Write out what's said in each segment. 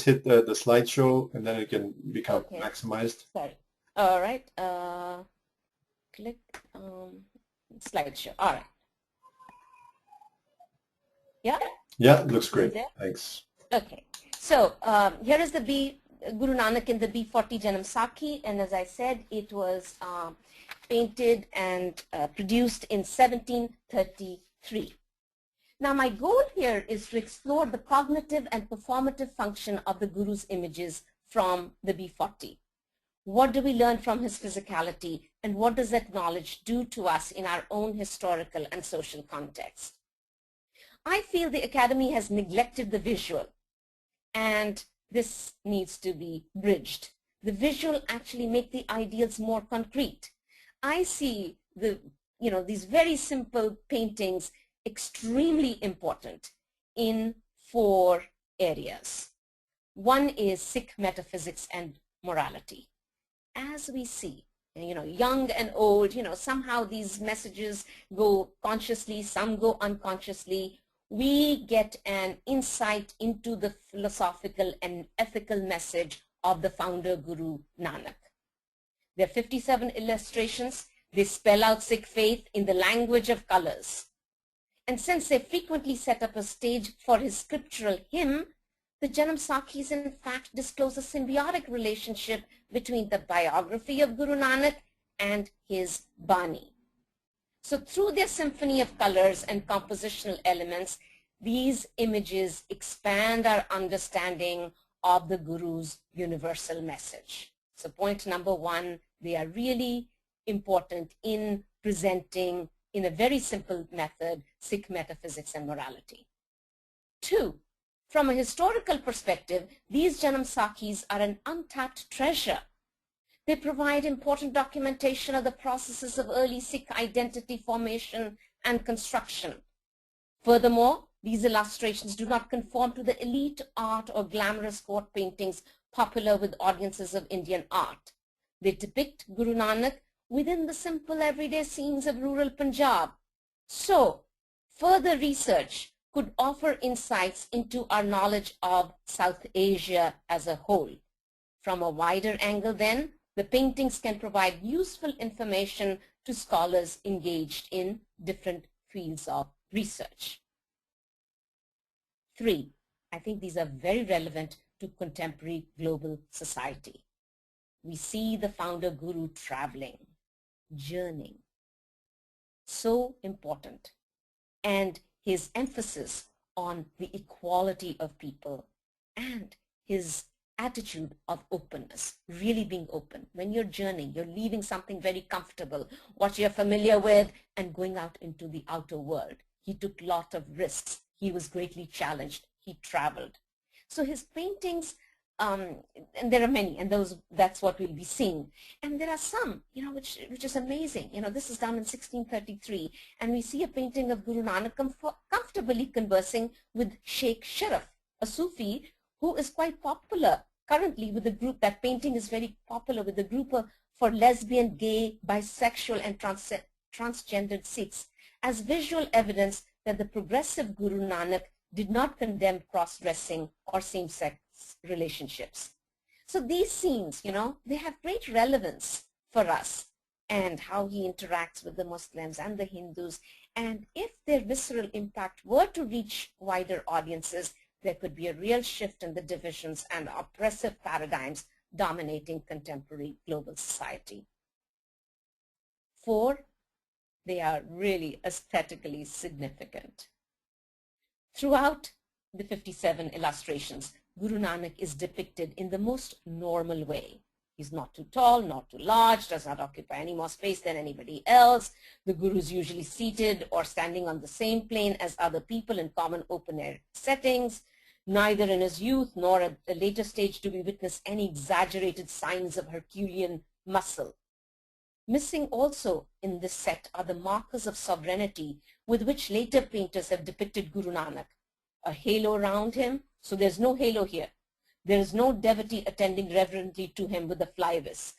hit the slideshow, and then it can become maximized. Sorry. All right. Click slideshow. All right. Yeah? Yeah, it looks great. Thanks. Okay. So here is the Guru Nanak in the B-40 Janamsakhi, and as I said, it was painted and produced in 1733. Now my goal here is to explore the cognitive and performative function of the Guru's images from the B-40. What do we learn from his physicality, and what does that knowledge do to us in our own historical and social context? I feel the Academy has neglected the visual, and this needs to be bridged. The visual actually make the ideals more concrete. I see these very simple paintings extremely important in 4 areas. One is Sikh metaphysics and morality. As we see, young and old, somehow these messages go consciously, some go unconsciously. We get an insight into the philosophical and ethical message of the founder Guru Nanak. There are 57 illustrations. They spell out Sikh faith in the language of colors. And since they frequently set up a stage for his scriptural hymn, the Janamsakhis in fact disclose a symbiotic relationship between the biography of Guru Nanak and his Bani. So through their symphony of colors and compositional elements, these images expand our understanding of the Guru's universal message. So point number 1, they are really important in presenting in a very simple method Sikh metaphysics and morality. 2, from a historical perspective, these Janamsakhis are an untapped treasure. They provide important documentation of the processes of early Sikh identity formation and construction. Furthermore, these illustrations do not conform to the elite art or glamorous court paintings popular with audiences of Indian art. They depict Guru Nanak within the simple everyday scenes of rural Punjab. So, further research could insights insights into our knowledge of South Asia as a whole. From a wider angle then, the paintings can provide useful information to scholars engaged in different fields of research. 3, I think these are very relevant to contemporary global society. We see the founder Guru traveling, journeying, so important, and his emphasis on the equality of people and his attitude of openness, really being open. When you're journeying, you're leaving something very comfortable, what you're familiar with, and going out into the outer world. He took a lot of risks. He was greatly challenged. He traveled. So his paintings, and there are many, and that's what we'll be seeing. And there are some, which is amazing. This is done in 1633, and we see a painting of Guru Nanak comfortably conversing with Sheikh Sharaf, a Sufi who is quite popular currently with the group. That painting is very popular with the group for lesbian, gay, bisexual, and transgendered Sikhs as visual evidence that the progressive Guru Nanak did not condemn cross-dressing or same-sex relationships. So these scenes, they have great relevance for us and how he interacts with the Muslims and the Hindus. And if their visceral impact were to reach wider audiences, there could be a real shift in the divisions and oppressive paradigms dominating contemporary global society. 4, they are really aesthetically significant. Throughout the 57 illustrations, Guru Nanak is depicted in the most normal way. He's not too tall, not too large, does not occupy any more space than anybody else. The Guru is usually seated or standing on the same plane as other people in common open-air settings. Neither in his youth nor at a later stage do we witness any exaggerated signs of Herculean muscle. Missing also in this set are the markers of sovereignty with which later painters have depicted Guru Nanak. A halo around him, so there's no halo here. There is no devotee attending reverently to him with a fly whisk.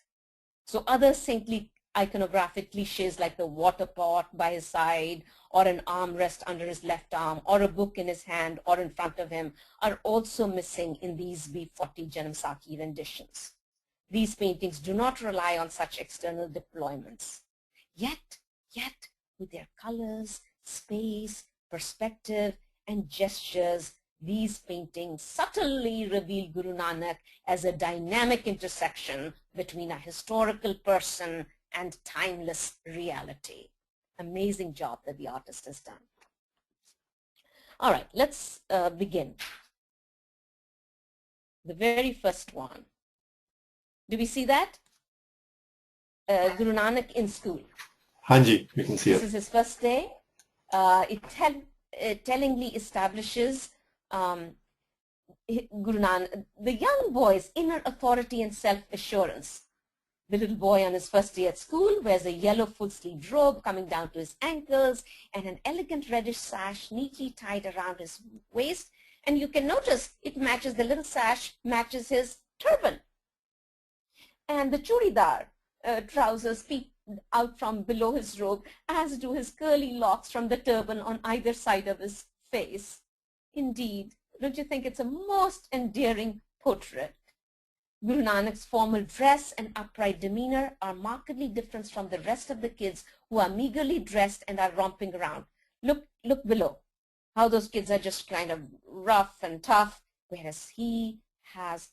So other saintly iconographic cliches like the water pot by his side, or an armrest under his left arm, or a book in his hand or in front of him, are also missing in these B-40 Janamsakhi renditions. These paintings do not rely on such external deployments. Yet, with their colors, space, perspective, and gestures, these paintings subtly reveal Guru Nanak as a dynamic intersection between a historical person and timeless reality. Amazing job that the artist has done. All right, let's begin. The very first one. Do we see that? Guru Nanak in school. Hanji, you can see it. This is his first day. It tellingly establishes Guru Nanak, the young boy's inner authority and self-assurance. The little boy on his first day at school wears a yellow full-sleeved robe coming down to his ankles and an elegant reddish sash neatly tied around his waist. And you can notice it matches, the little sash matches his turban. And the churidar trousers peep out from below his robe, as do his curly locks from the turban on either side of his face. Indeed, don't you think it's a most endearing portrait? Guru Nanak's formal dress and upright demeanor are markedly different from the rest of the kids who are meagerly dressed and are romping around. Look below, how those kids are just kind of rough and tough, whereas he has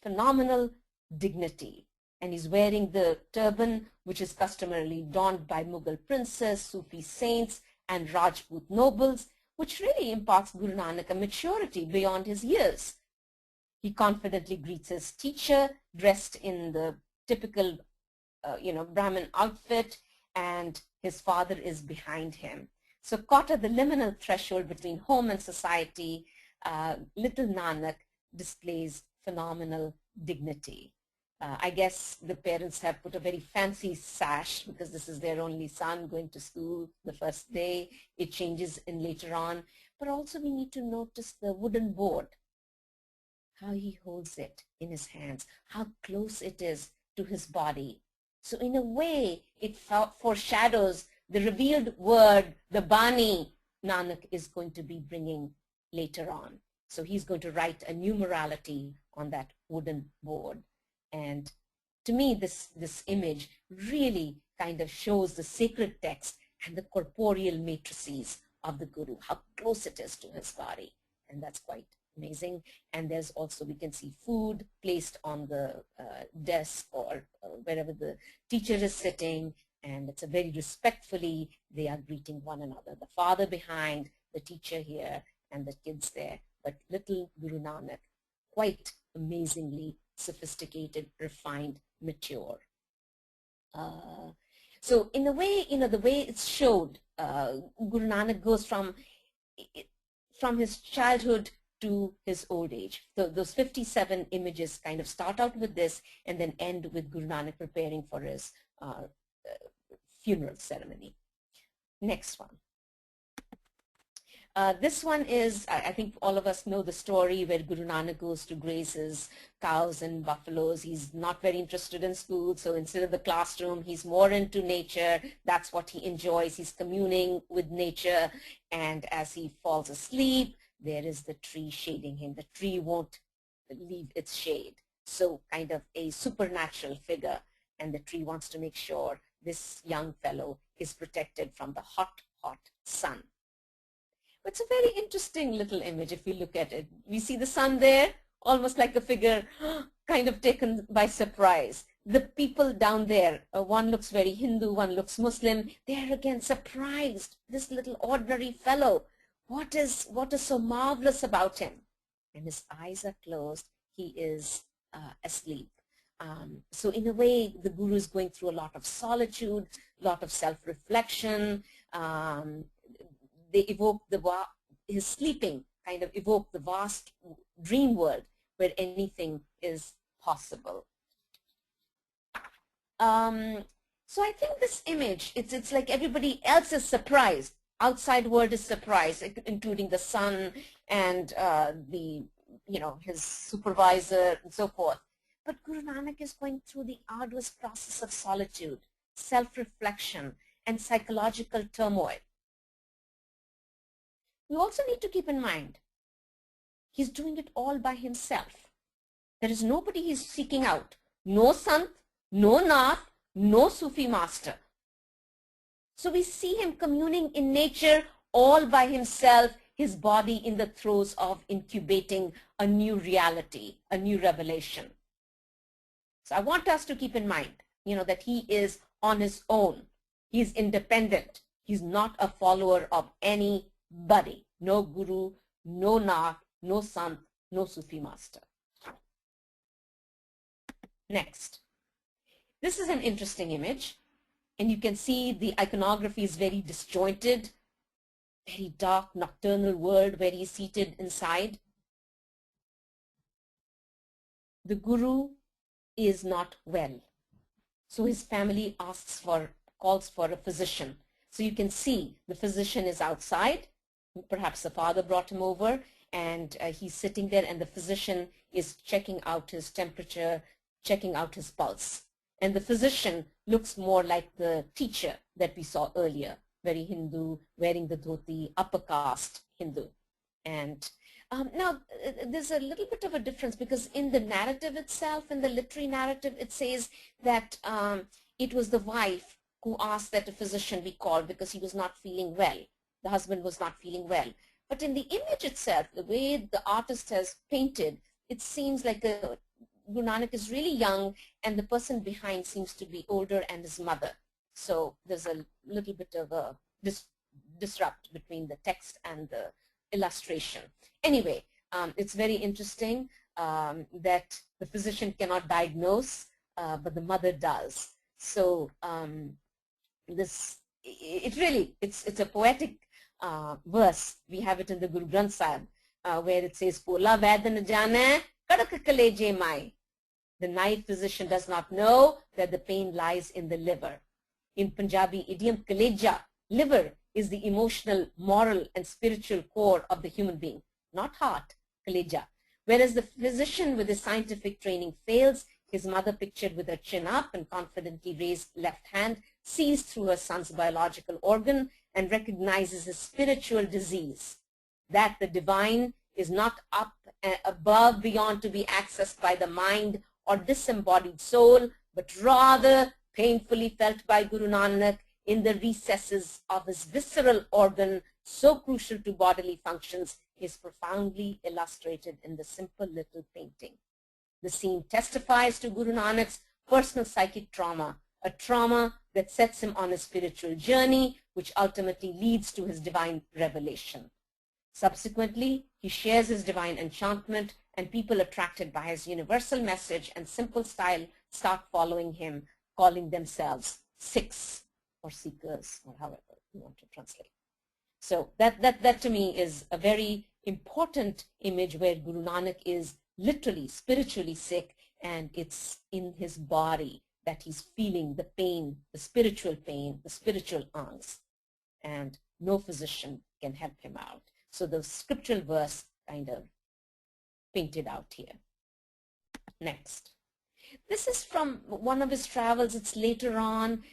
phenomenal dignity. And he's wearing the turban, which is customarily donned by Mughal princes, Sufi saints, and Rajput nobles, which really imparts Guru Nanak a maturity beyond his years. He confidently greets his teacher, dressed in the typical, Brahmin outfit, and his father is behind him. So caught at the liminal threshold between home and society, little Nanak displays phenomenal dignity. I guess the parents have put a very fancy sash because this is their only son going to school the first day. It changes in later on. But also we need to notice the wooden board, how he holds it in his hands, how close it is to his body. So in a way, it foreshadows the revealed word, the Bani, Nanak is going to be bringing later on. So he's going to write a numerality on that wooden board. And to me, this image really kind of shows the sacred text and the corporeal matrices of the Guru, how close it is to his body. And that's quite amazing. And there's also, we can see food placed on the desk or wherever the teacher is sitting. And it's a very respectfully, they are greeting one another. The father behind, the teacher here, and the kids there. But little Guru Nanak, quite amazingly sophisticated, refined, mature. So in a way, the way it's showed, Guru Nanak goes from his childhood to his old age. So those 57 images kind of start out with this and then end with Guru Nanak preparing for his funeral ceremony. Next one. This one is, I think all of us know the story where Guru Nanak goes to graze his cows and buffaloes. He's not very interested in school, so instead of the classroom, he's more into nature. That's what he enjoys. He's communing with nature, and as he falls asleep, there is the tree shading him. The tree won't leave its shade. So kind of a supernatural figure, and the tree wants to make sure this young fellow is protected from the hot, hot sun. It's a very interesting little image if we look at it. We see the sun there, almost like a figure kind of taken by surprise. The people down there, one looks very Hindu, one looks Muslim. They're again surprised. This little ordinary fellow, what is so marvelous about him? And his eyes are closed. He is asleep. So in a way, the Guru is going through a lot of solitude, a lot of self-reflection. They evoke his sleeping kind of evoke the vast dream world where anything is possible. So I think this image, it's like everybody else is surprised. Outside world is surprised, including the sun and his supervisor and so forth. But Guru Nanak is going through the arduous process of solitude. self-reflection, and psychological turmoil. We also need to keep in mind, he's doing it all by himself. There is nobody he's seeking out. No sant, no nath, no Sufi master. So we see him communing in nature all by himself, his body in the throes of incubating a new reality, a new revelation. So I want us to keep in mind, that he is on his own. He's independent. He's not a follower of anybody. No guru, no nath, no sant, no Sufi master. Next. This is an interesting image, and you can see the iconography is very disjointed, very dark, nocturnal world where he's seated inside. The guru is not well, so his family calls for a physician. So you can see the physician is outside. Perhaps the father brought him over, and he's sitting there, and the physician is checking out his temperature, checking out his pulse. And the physician looks more like the teacher that we saw earlier, very Hindu, wearing the dhoti, upper caste Hindu. And now there's a little bit of a difference, because in the narrative itself, in the literary narrative, it says that it was the wife who asked that a physician be called because he was not feeling well. The husband was not feeling well. But in the image itself, the way the artist has painted, it seems like Guru Nanak is really young, and the person behind seems to be older, and his mother. So there's a little bit of a disrupt between the text and the illustration. Anyway, it's very interesting that the physician cannot diagnose, but the mother does. So it's a poetic verse. We have it in the Guru Granth Sahib, where it says, "Pola Vaidan jane kadak kaleje mai." The naive physician does not know that the pain lies in the liver. In Punjabi idiom, kaleja, liver, is the emotional, moral, and spiritual core of the human being, not heart, kaleja. Whereas the physician with his scientific training fails, his mother, pictured with her chin up and confidently raised left hand, sees through her son's biological organ and recognizes his spiritual disease, that the divine is not up, above, beyond, to be accessed by the mind or disembodied soul, but rather painfully felt by Guru Nanak in the recesses of his visceral organ, so crucial to bodily functions, is profoundly illustrated in the simple little painting. The scene testifies to Guru Nanak's personal psychic trauma, a trauma that sets him on a spiritual journey, which ultimately leads to his divine revelation. Subsequently, he shares his divine enchantment, and people attracted by his universal message and simple style start following him, calling themselves Sikhs or Seekers, or however you want to translate. So that to me is a very important image, where Guru Nanak is literally, spiritually sick, and it's in his body that he's feeling the pain, the spiritual angst, and no physician can help him out. So the scriptural verse kind of painted out here. Next. This is from one of his travels. It's later on.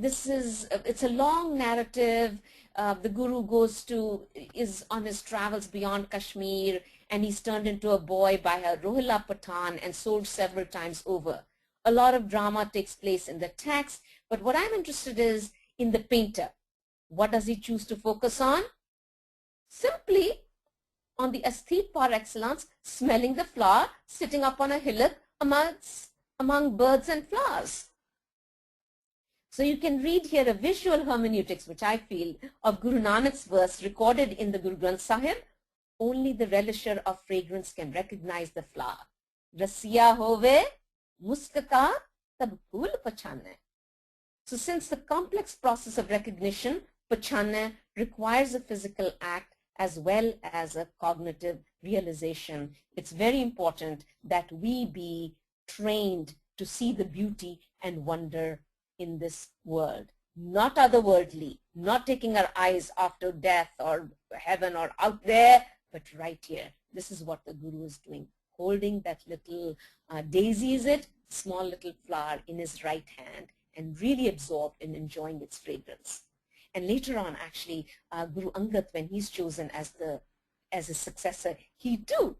It's a long narrative. The Guru is on his travels beyond Kashmir, and he's turned into a boy by a Rohilla Pathan and sold several times over. A lot of drama takes place in the text, but what I'm interested is in the painter. What does he choose to focus on? Simply on the aesthete par excellence, smelling the flower, sitting up on a hillock among birds and flowers. So you can read here a visual hermeneutics, which I feel, of Guru Nanak's verse recorded in the Guru Granth Sahib. Only the relisher of fragrance can recognize the flower. Rasiya hove, muskata, tab phool pachane. So since the complex process of recognition, pachane, requires a physical act as well as a cognitive realization, it's very important that we be trained to see the beauty and wonder in this world, not otherworldly, not taking our eyes after death or heaven or out there, but right here. This is what the Guru is doing, holding that little daisy, is it? Small little flower in his right hand, and really absorbed in enjoying its fragrance. And later on, actually, Guru Angad, when he's chosen as his successor, he too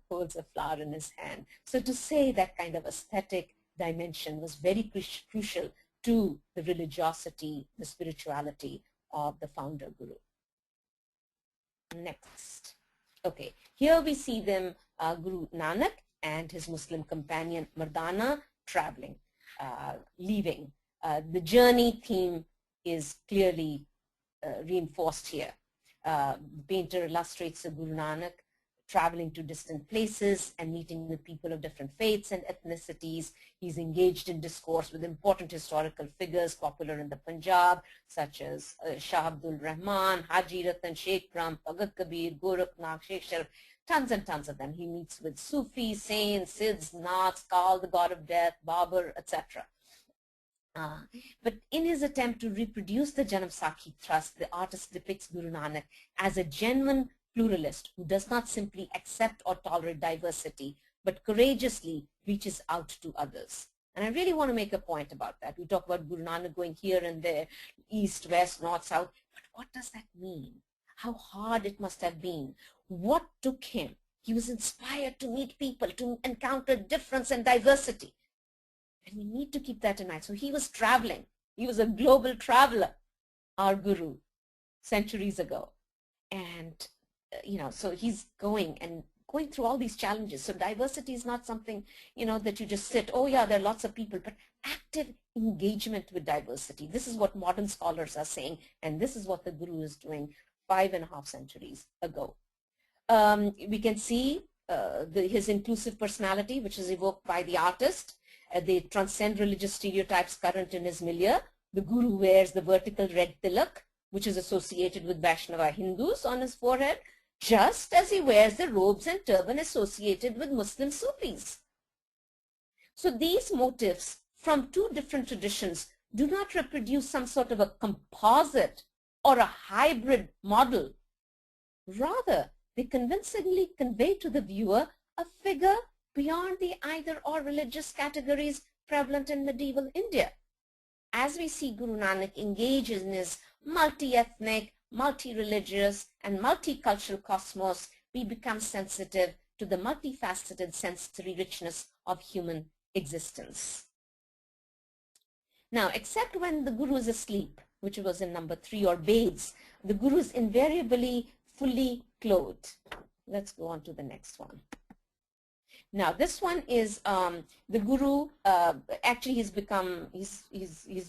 holds a flower in his hand. So to say that kind of aesthetic dimension was very crucial to the religiosity, the spirituality of the founder Guru. Next. Okay, here we see them, Guru Nanak and his Muslim companion Mardana traveling, leaving. The journey theme is clearly reinforced here. The painter illustrates the Guru Nanak traveling to distant places and meeting with people of different faiths and ethnicities. He's engaged in discourse with important historical figures popular in the Punjab, such as Shah Abdul Rahman, Haji Ratan, Sheikh Ram, Bhagat Kabir, Goraknath, Sheikh Sharaf, tons and tons of them. He meets with Sufis, saints, Siddhs, Naths, Kaur, the god of death, Babur, etc. But in his attempt to reproduce the Janamsakhi thrust, the artist depicts Guru Nanak as a genuine pluralist who does not simply accept or tolerate diversity, but courageously reaches out to others. And I really want to make a point about that. We talk about Guru Nanak going here and there, east, west, north, south, but what does that mean? How hard it must have been. What took him? He was inspired to meet people, to encounter difference and diversity. And we need to keep that in mind. So he was traveling. He was a global traveler, our Guru, centuries ago. And, so he's going through all these challenges. So diversity is not something, that you just sit, oh yeah, there are lots of people, but active engagement with diversity. This is what modern scholars are saying. And this is what the Guru is doing 5.5 centuries ago. We can see his inclusive personality, which is evoked by the artist. They transcend religious stereotypes current in his milieu. The Guru wears the vertical red tilak, which is associated with Vaishnava Hindus, on his forehead, just as he wears the robes and turban associated with Muslim Sufis. So these motifs from two different traditions do not reproduce some sort of a composite or a hybrid model. Rather, they convincingly convey to the viewer a figure beyond the either-or religious categories prevalent in medieval India. As we see Guru Nanak engage in his multi-ethnic, multi-religious, and multicultural cosmos, we become sensitive to the multifaceted sensory richness of human existence. Now, except when the Guru is asleep, which was in number 3, or bathes, the Guru is invariably fully clothed. Let's go on to the next one. Now, this one is the Guru. Actually, he's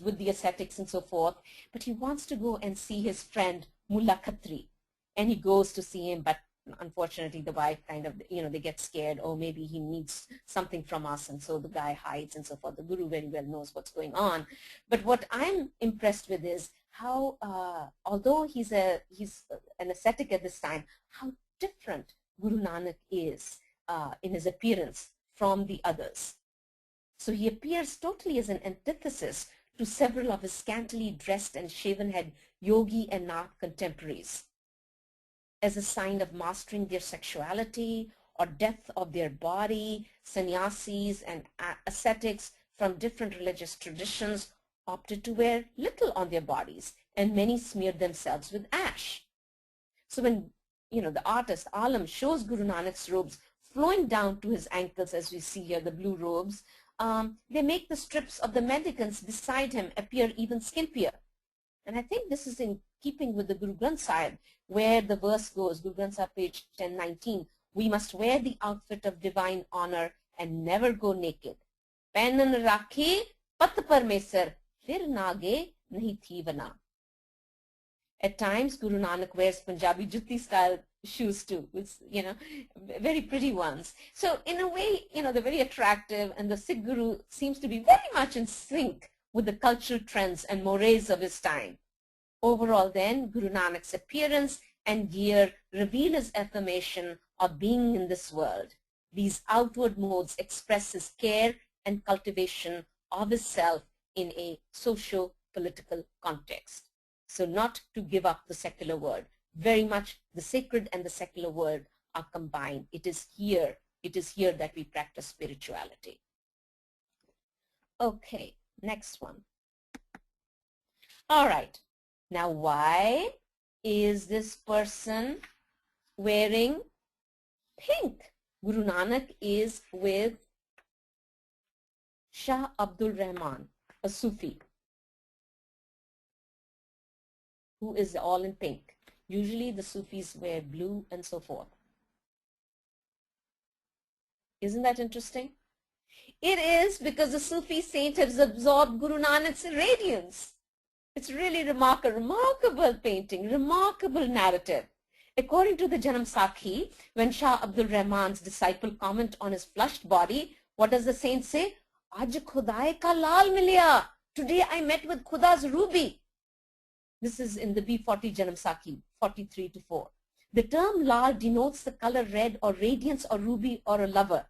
with the ascetics and so forth, but he wants to go and see his friend Mullah Khatri, and he goes to see him, but unfortunately, the wife kind of, they get scared. Oh, maybe he needs something from us, and so the guy hides and so forth. The Guru very well knows what's going on. But what I'm impressed with is how, although he's an ascetic at this time, how different Guru Nanak is in his appearance from the others. So he appears totally as an antithesis to several of his scantily dressed and shaven-head yogi and Nath contemporaries, as a sign of mastering their sexuality or depth of their body. Sannyasis and ascetics from different religious traditions opted to wear little on their bodies, and many smeared themselves with ash. So when the artist Alam shows Guru Nanak's robes flowing down to his ankles, as we see here, the blue robes, they make the strips of the mendicants beside him appear even skimpier. And I think this is in keeping with the Guru Granth Sahib, where the verse goes, Guru Granth Sahib, page 1019, we must wear the outfit of divine honor and never go naked. Penan rakhe pat parmesar, fir nage nahi thi vana. At times, Guru Nanak wears Punjabi jutti style shoes too, with, very pretty ones. So in a way, they're very attractive, and the Sikh Guru seems to be very much in sync with the cultural trends and mores of his time. Overall then, Guru Nanak's appearance and gear reveal his affirmation of being in this world. These outward modes express his care and cultivation of his self in a socio-political context. So not to give up the secular world. Very much the sacred and the secular world are combined. It is here that we practice spirituality. Okay, next one. All right. Now, why is this person wearing pink? Guru Nanak is with Shah Abdul Rahman, a Sufi, who is all in pink. Usually the Sufis wear blue and so forth. Isn't that interesting? It is because the Sufi saint has absorbed Guru Nanak's radiance. It's really remarkable painting, remarkable narrative. According to the Janamsakhi, when Shah Abdul Rahman's disciple comment on his flushed body, what does the saint say? Aaj Khudaye ka lal miliya. Today I met with Khuda's ruby. This is in the B-40 Janamsakhi, 43-4. The term lal denotes the color red or radiance or ruby or a lover.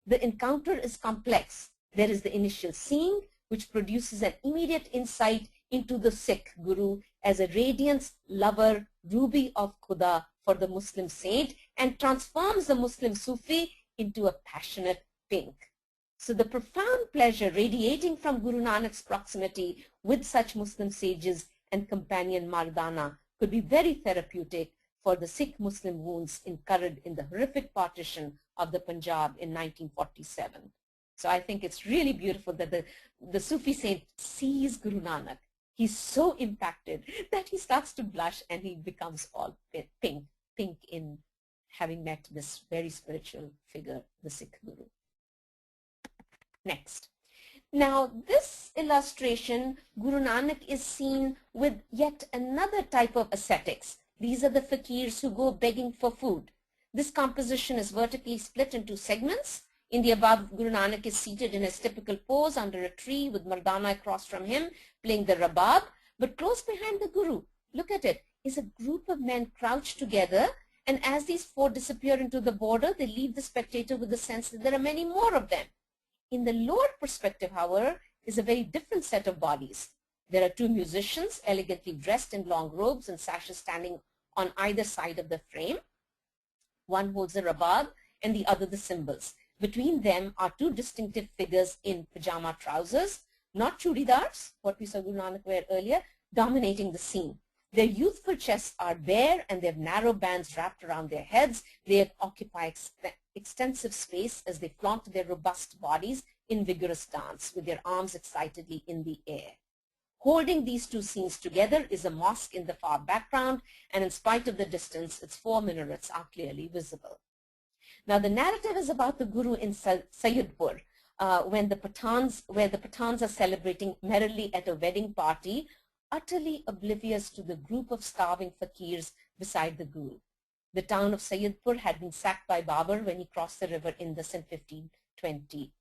The encounter is complex. There is the initial seeing, which produces an immediate insight into the Sikh Guru as a radiance, lover, ruby of Khuda for the Muslim saint, and transforms the Muslim Sufi into a passionate pink. So the profound pleasure radiating from Guru Nanak's proximity with such Muslim sages and companion Mardana could be very therapeutic for the Sikh Muslim wounds incurred in the horrific partition of the Punjab in 1947. So I think it's really beautiful that the Sufi saint sees Guru Nanak. He's so impacted that he starts to blush and he becomes all pink in having met this very spiritual figure, the Sikh Guru. Next. Now this illustration, Guru Nanak is seen with yet another type of ascetics. These are the fakirs who go begging for food. This composition is vertically split into segments. In the above, Guru Nanak is seated in his typical pose under a tree with Mardana across from him playing the rabab. But close behind the Guru, look at it, is a group of men crouched together, and as these four disappear into the border, they leave the spectator with the sense that there are many more of them. In the lower perspective, however, is a very different set of bodies. There are two musicians elegantly dressed in long robes and sashes standing on either side of the frame. One holds a rabab and the other the cymbals. Between them are two distinctive figures in pajama trousers, not churidars, what we saw Guru Nanak wear earlier, dominating the scene. Their youthful chests are bare and they have narrow bands wrapped around their heads. They occupy extensive space as they flaunt their robust bodies in vigorous dance with their arms excitedly in the air. Holding these two scenes together is a mosque in the far background, and in spite of the distance, its four minarets are clearly visible. Now the narrative is about the Guru in Sayyidpur, where the Pathans are celebrating merrily at a wedding party, utterly oblivious to the group of starving fakirs beside the Guru. The town of Sayyidpur had been sacked by Babur when he crossed the river Indus in 1520.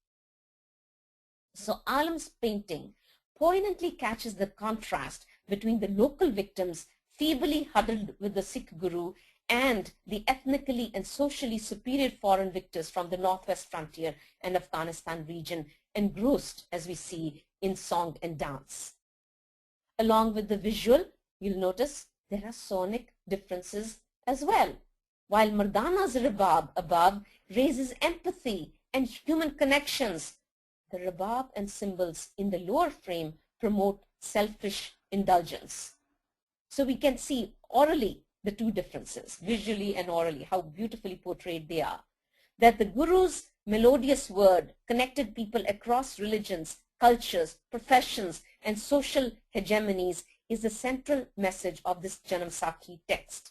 So Alam's painting poignantly catches the contrast between the local victims feebly huddled with the Sikh Guru and the ethnically and socially superior foreign victors from the northwest frontier and Afghanistan region, engrossed, as we see, in song and dance. Along with the visual, you'll notice there are sonic differences as well. While Mardana's rabab above raises empathy and human connections, the rabab and cymbals in the lower frame promote selfish indulgence. So we can see orally the two differences, visually and orally, how beautifully portrayed they are. That the Guru's melodious word connected people across religions, cultures, professions, and social hegemonies is the central message of this Janamsakhi text.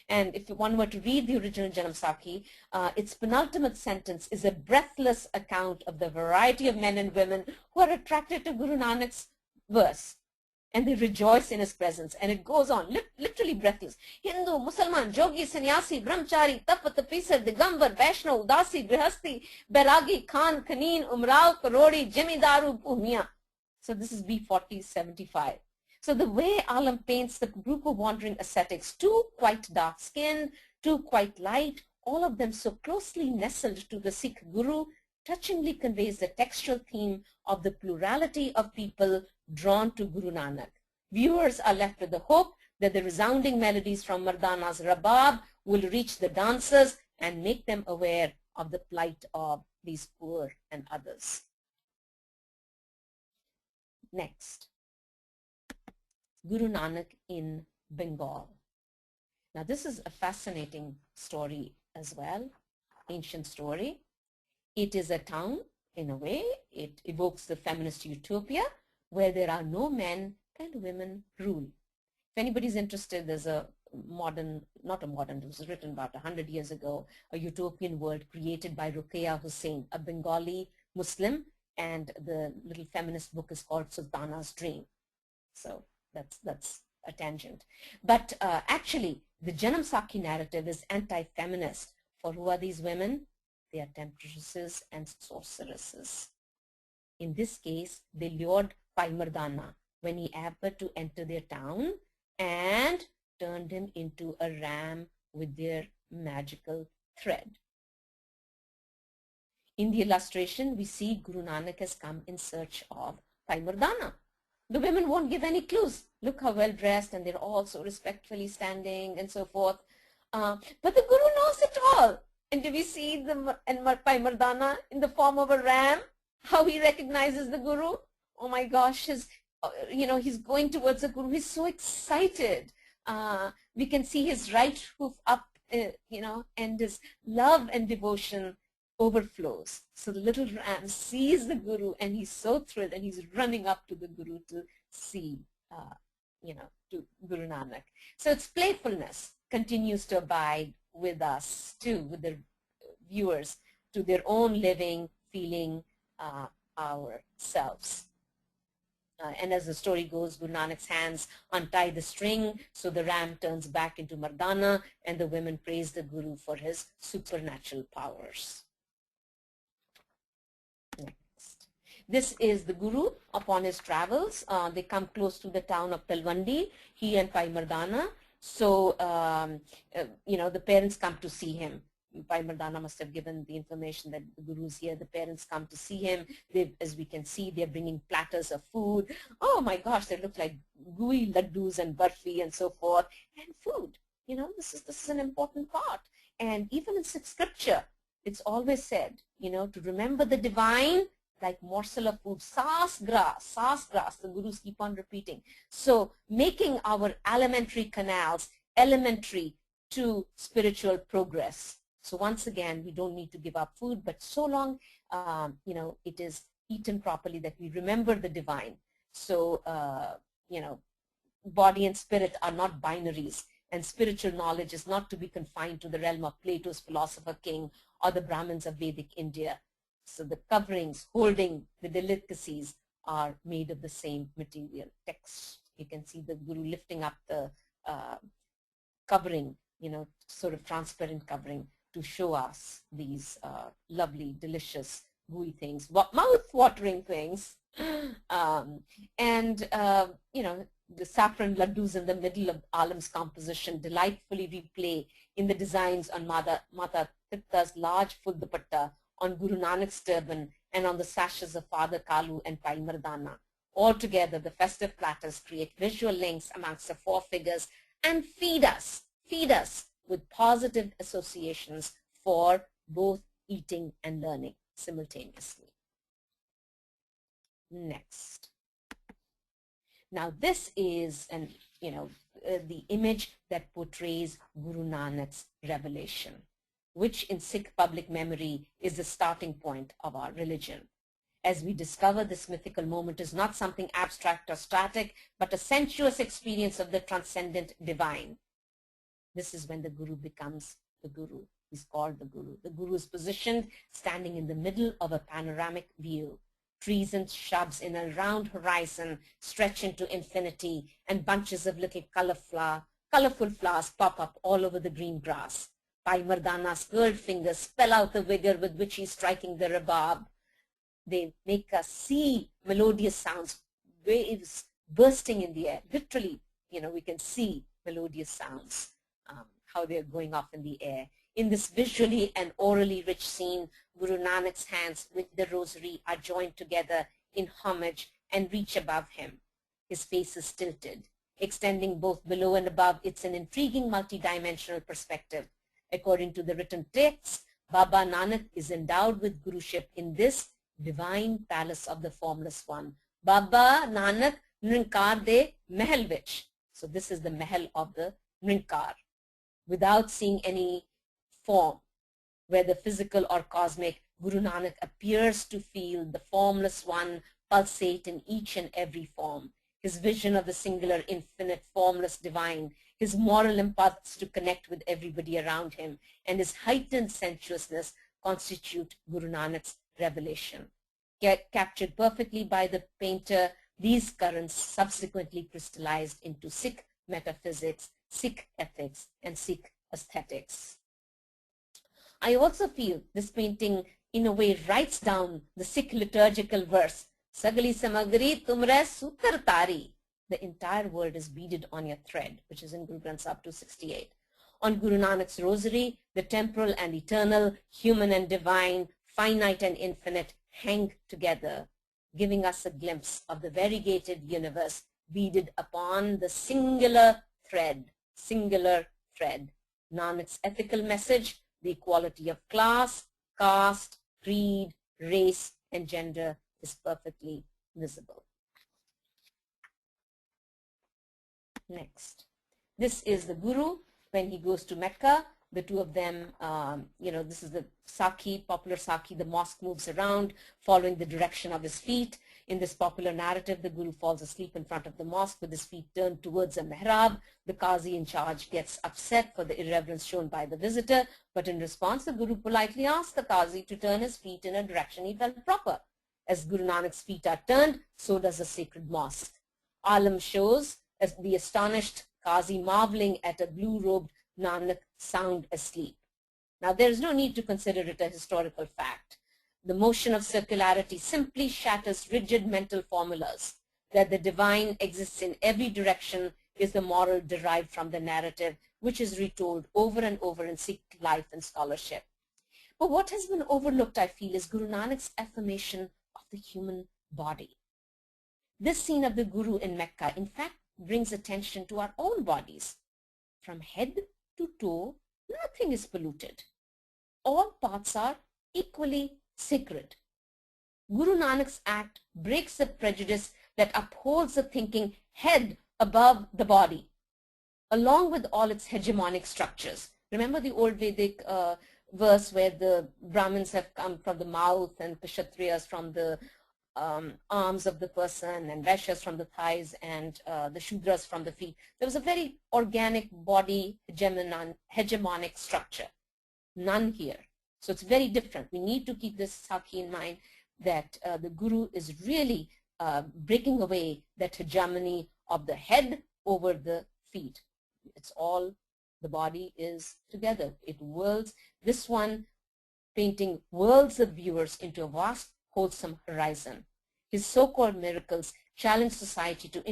And if one were to read the original Janamsakhi, its penultimate sentence is a breathless account of the variety of men and women who are attracted to Guru Nanak's verse, and they rejoice in his presence. And it goes on, literally breathless. Hindu, Musalman, Jogi, Sannyasi, Brahmachari, Tapat, Pisar, Digambar, Vaishnav, Udasi, Grihasti, Bairagi, Khan, Kaneen, Umrao, Karodi, Jamidaru, Bhumia. So this is B-40 75. So the way Alam paints the group of wandering ascetics, two quite dark-skinned, two quite light, all of them so closely nestled to the Sikh Guru, touchingly conveys the textual theme of the plurality of people drawn to Guru Nanak. Viewers are left with the hope that the resounding melodies from Mardana's rabab will reach the dancers and make them aware of the plight of these poor and others. Next. Guru Nanak in Bengal. Now this is a fascinating story as well, ancient story. It is a town, in a way. It evokes the feminist utopia where there are no men and women rule. If anybody's interested, there's a modern, not a modern, it was written about 100 years ago, a utopian world created by Ruqayya Hussain, a Bengali Muslim, and the little feminist book is called Sultana's Dream. So that's a tangent. But actually, the Janamsakhi narrative is anti-feminist. For who are these women? They are temptresses and sorceresses. In this case, they lured Pai Mardana when he happened to enter their town and turned him into a ram with their magical thread. In the illustration, we see Guru Nanak has come in search of Pai Mardana. The women won't give any clues. Look how well dressed, and they're all so respectfully standing and so forth. But the Guru knows it all. And do we see the Pai Mardana in the form of a ram? How he recognizes the Guru? Oh my gosh, he's going towards the Guru. He's so excited. We can see his right hoof up, and his love and devotion overflows. So the little ram sees the Guru and he's so thrilled and he's running up to the Guru to see, to Guru Nanak. So its playfulness continues to abide with us too, with the viewers, to their own living, feeling ourselves. And as the story goes, Guru Nanak's hands untie the string, so the ram turns back into Mardana, and the women praise the Guru for his supernatural powers. Next. This is the Guru upon his travels. They come close to the town of Talwandi, he and Pai Mardana. So, the parents come to see him. Pai Mardana must have given the information that the Guru is here. The parents come to see him. As we can see, they're bringing platters of food. Oh my gosh, they look like gooey laddus and barfi and so forth. And food, this is an important part. And even in Sikh scripture, it's always said, to remember the divine, like morsel of food, sas grass, the Gurus keep on repeating. So making our alimentary canals elementary to spiritual progress. So once again, we don't need to give up food, but so long, it is eaten properly that we remember the divine. So, body and spirit are not binaries, and spiritual knowledge is not to be confined to the realm of Plato's philosopher king or the Brahmins of Vedic India. So the coverings holding the delicacies are made of the same material. Text, you can see the Guru lifting up the covering, sort of transparent covering, to show us these lovely, delicious, gooey things, mouth-watering things. The saffron laddus in the middle of Alam's composition delightfully replay in the designs on Mata Tripta's large full dupatta, on Guru Nanak's turban, and on the sashes of Father Kalu and Pai Mardana. Altogether, the festive platters create visual links amongst the four figures and feed us with positive associations for both eating and learning simultaneously. Next. Now this is the image that portrays Guru Nanak's revelation, which in Sikh public memory is the starting point of our religion. As we discover, this mythical moment is not something abstract or static, but a sensuous experience of the transcendent divine. This is when the Guru becomes the Guru. He's called the Guru. The Guru is positioned standing in the middle of a panoramic view. Trees and shrubs in a round horizon stretch into infinity, and bunches of little colorful flowers pop up all over the green grass. Pai Mardana's curled fingers spell out the vigor with which he's striking the rhubarb. They make us see melodious sounds, waves bursting in the air. Literally, we can see melodious sounds, how they're going off in the air. In this visually and orally rich scene, Guru Nanak's hands with the rosary are joined together in homage and reach above him. His face is tilted, extending both below and above. It's an intriguing multidimensional perspective. According to the written text, Baba Nanak is endowed with Guruship in this divine palace of the Formless One. Baba Nanak Nrinkar de Mahal vich. So this is the Mahal of the Nrinkar, without seeing any form, where the physical or cosmic, Guru Nanak appears to feel the formless one pulsate in each and every form. His vision of the singular, infinite, formless divine, his moral impulse to connect with everybody around him, and his heightened sensuousness constitute Guru Nanak's revelation. Captured perfectly by the painter, these currents subsequently crystallized into Sikh metaphysics, Sikh ethics, and Sikh aesthetics. I also feel this painting in a way writes down the Sikh liturgical verse, Sagli samagri tumre sutar tari. The entire world is beaded on your thread, which is in Guru Granth Sahib 268. On Guru Nanak's rosary, the temporal and eternal, human and divine, finite and infinite hang together, giving us a glimpse of the variegated universe beaded upon the singular thread, Nanak's ethical message, the equality of class, caste, creed, race, and gender is perfectly visible. Next. This is the Guru when he goes to Mecca. The two of them, this is the Sakhi, popular Sakhi. The mosque moves around following the direction of his feet. In this popular narrative, the Guru falls asleep in front of the mosque with his feet turned towards a mihrab. The Qazi in charge gets upset for the irreverence shown by the visitor, but in response, the Guru politely asks the Qazi to turn his feet in a direction he felt proper. As Guru Nanak's feet are turned, so does the sacred mosque. Alam shows as the astonished Qazi marveling at a blue-robed Nanak sound asleep. Now, there is no need to consider it a historical fact. The motion of circularity simply shatters rigid mental formulas. That the divine exists in every direction is the moral derived from the narrative, which is retold over and over in Sikh life and scholarship. But what has been overlooked, I feel, is Guru Nanak's affirmation of the human body. This scene of the Guru in Mecca, in fact, brings attention to our own bodies. From head to toe, nothing is polluted. All parts are equally sacred. Guru Nanak's act breaks the prejudice that upholds the thinking head above the body, along with all its hegemonic structures. Remember the old Vedic verse where the Brahmins have come from the mouth and Kshatriyas from the arms of the person, and Vaishyas from the thighs, and the Shudras from the feet. There was a very organic body hegemonic structure. None here. So it's very different. We need to keep this Sakhi in mind, that the Guru is really breaking away that hegemony of the head over the feet. It's all, the body is together. It whirls. This one painting whirls the viewers into a vast, wholesome horizon. His so-called miracles challenge society to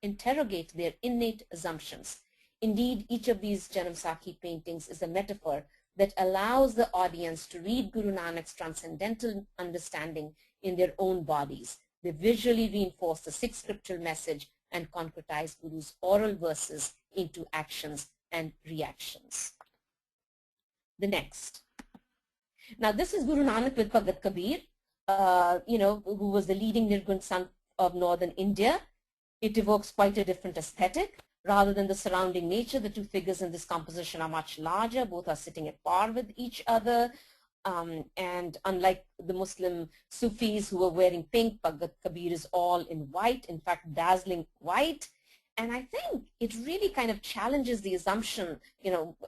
interrogate their innate assumptions. Indeed, each of these Janamsakhi paintings is a metaphor that allows the audience to read Guru Nanak's transcendental understanding in their own bodies. They visually reinforce the Sikh scriptural message and concretize Guru's oral verses into actions and reactions. The next. Now, this is Guru Nanak with Bhagat Kabir, who was the leading Nirgun son of northern India. It evokes quite a different aesthetic. Rather than the surrounding nature, the two figures in this composition are much larger. Both are sitting at par with each other. And unlike the Muslim Sufis who were wearing pink, Bhagat Kabir is all in white, in fact, dazzling white. And I think it really kind of challenges the assumption,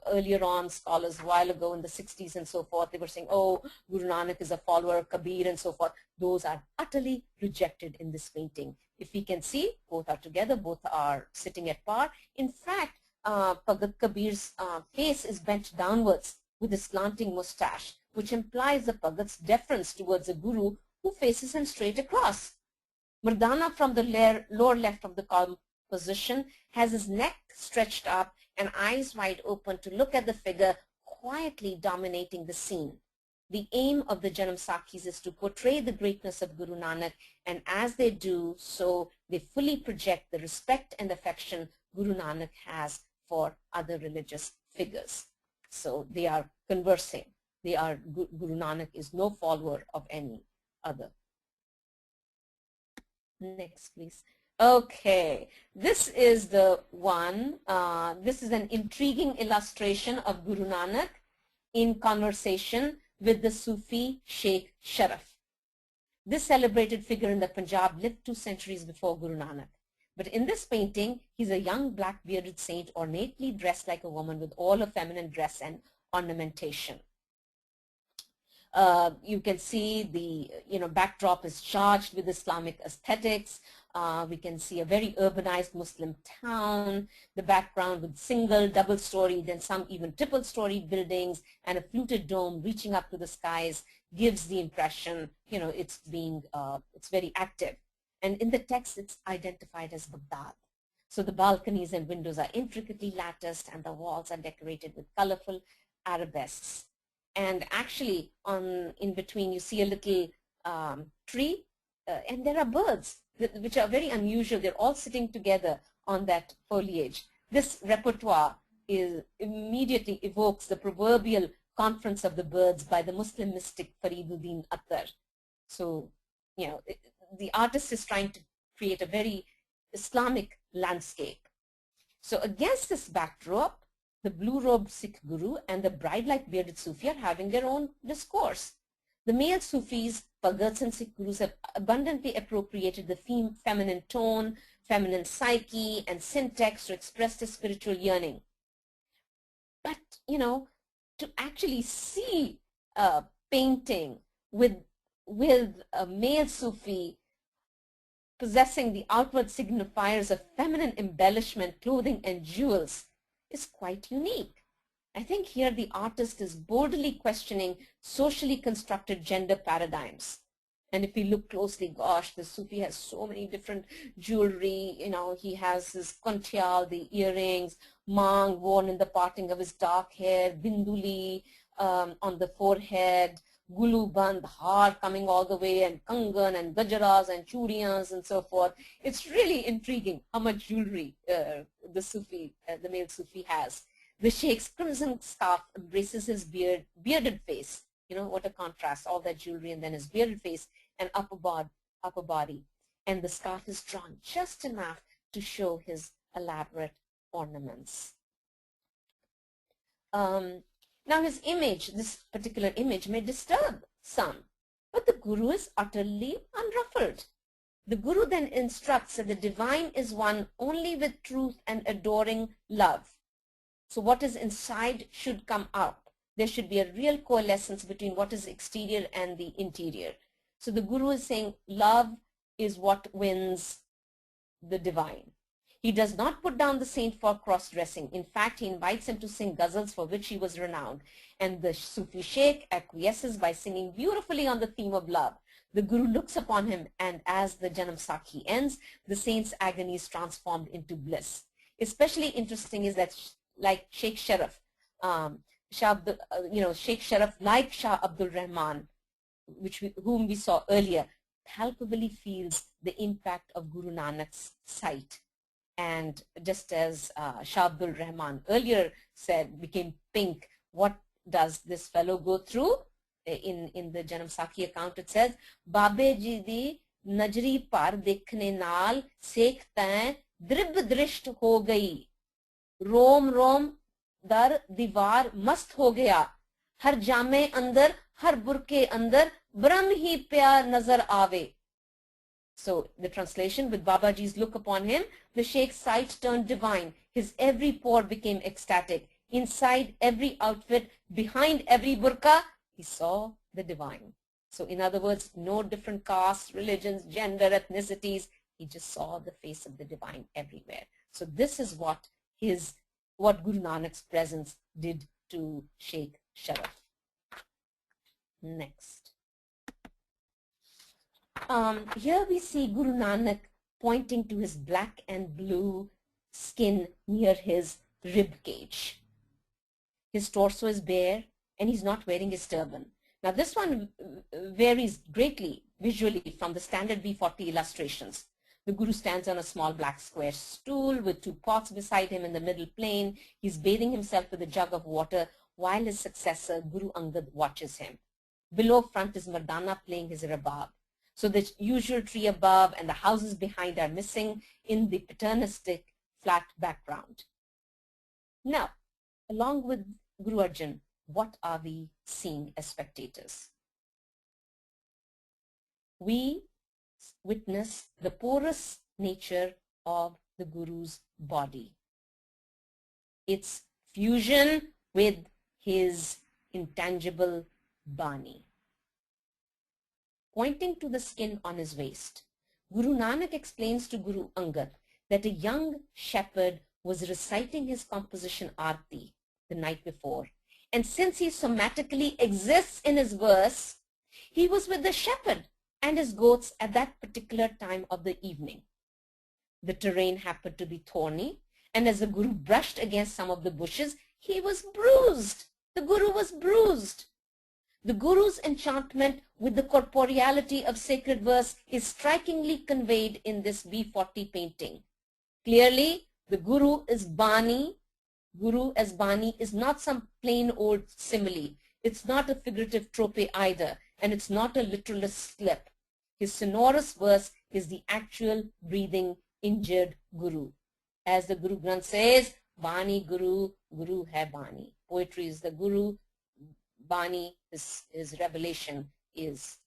earlier on, scholars a while ago in the 60s and so forth, they were saying, oh, Guru Nanak is a follower of Kabir and so forth. Those are utterly rejected in this painting. If we can see, both are together, both are sitting at par. In fact, Bhagat Kabir's face is bent downwards with a slanting mustache, which implies the Bhagat's deference towards the Guru who faces him straight across. Mardana from the lower left of the column position has his neck stretched up and eyes wide open to look at the figure quietly dominating the scene. The aim of the Janamsakhis is to portray the greatness of Guru Nanak, and as they do so, they fully project the respect and affection Guru Nanak has for other religious figures. So they are conversing. Guru Nanak is no follower of any other. Next, please. Okay, this is the one. This is an intriguing illustration of Guru Nanak in conversation with the Sufi Sheikh Sharaf. This celebrated figure in the Punjab lived 2 centuries before Guru Nanak. But in this painting, he's a young black bearded saint ornately dressed like a woman with all of feminine dress and ornamentation. You can see the backdrop is charged with Islamic aesthetics. We can see a very urbanized Muslim town, the background with single, double-story, then some even triple-story buildings, and a fluted dome reaching up to the skies gives the impression, it's very active. And in the text, it's identified as Baghdad. So the balconies and windows are intricately latticed, and the walls are decorated with colorful arabesques. And actually, in between, you see a little tree, and there are birds, which are very unusual. They're all sitting together on that foliage. This repertoire immediately evokes the proverbial conference of the birds by the Muslim mystic Fariduddin Attar. So, the artist is trying to create a very Islamic landscape. So against this backdrop, the blue-robed Sikh guru and the bride-like bearded Sufi are having their own discourse. The male Sufis, Bhagats and Sikh gurus have abundantly appropriated the feminine tone, feminine psyche, and syntax to express their spiritual yearning. But, to actually see a painting with a male Sufi possessing the outward signifiers of feminine embellishment, clothing, and jewels is quite unique. I think here the artist is boldly questioning socially constructed gender paradigms. And if we look closely, gosh, the Sufi has so many different jewelry. He has his kontial, the earrings, mang worn in the parting of his dark hair, binduli on the forehead, gulu band, har coming all the way, and kangan and gajaras and churiyas and so forth. It's really intriguing how much jewelry the male Sufi has. The Sheikh's crimson scarf embraces his bearded face. What a contrast, all that jewelry and then his bearded face and upper body. And the scarf is drawn just enough to show his elaborate ornaments. Now his image, this particular image, may disturb some, but the Guru is utterly unruffled. The Guru then instructs that the divine is one only with truth and adoring love. So what is inside should come out. There should be a real coalescence between what is exterior and the interior. So the Guru is saying love is what wins the divine. He does not put down the saint for cross-dressing. In fact, he invites him to sing ghazals for which he was renowned. And the Sufi Sheikh acquiesces by singing beautifully on the theme of love. The Guru looks upon him, and as the Janamsakhi ends, the saint's agony is transformed into bliss. Especially interesting is that, like Sheikh Sharaf, Sheikh Sharaf, like Shah Abdul Rahman, whom we saw earlier, palpably feels the impact of Guru Nanak's sight. And just as Shah Abdul Rahman earlier said, became pink, what does this fellow go through? In the Janamsakhi account it says, Babe ji di najri par dekhne naal sekh tain drib drisht ho gayi. Rom rom dar diwar mast ho gaya. Har jame andar, har burke andar, brahm hi pyar nazar aave. So the translation, with Babaji's look upon him, the Sheikh's sight turned divine. His every pore became ecstatic. Inside every outfit, behind every burqa, he saw the divine. So in other words, no different castes, religions, gender, ethnicities. He just saw the face of the divine everywhere. So this is what Guru Nanak's presence did to Sheikh Sharaf. Next. Here we see Guru Nanak pointing to his black and blue skin near his rib cage. His torso is bare and he's not wearing his turban. Now this one varies greatly visually from the standard B-40 illustrations. The Guru stands on a small black square stool with 2 pots beside him in the middle plane. He's bathing himself with a jug of water while his successor Guru Angad watches him. Below front is Mardana playing his rabab. So the usual tree above and the houses behind are missing in the paternalistic flat background. Now, along with Guru Arjan, what are we seeing as spectators? We witness the porous nature of the Guru's body. Its fusion with his intangible Bani. Pointing to the skin on his waist, Guru Nanak explains to Guru Angad that a young shepherd was reciting his composition Aarti the night before, and since he somatically exists in his verse, he was with the shepherd and his goats at that particular time of the evening. The terrain happened to be thorny, and as the Guru brushed against some of the bushes, he was bruised. The Guru was bruised. The Guru's enchantment with the corporeality of sacred verse is strikingly conveyed in this B-40 painting. Clearly, the Guru is Bani. Guru as Bani is not some plain old simile. It's not a figurative trope either, and it's not a literalist slip. His sonorous verse is the actual breathing injured Guru. As the Guru Granth says, Bani Guru, Guru hai Bani. Poetry is the Guru, Bani, his revelation is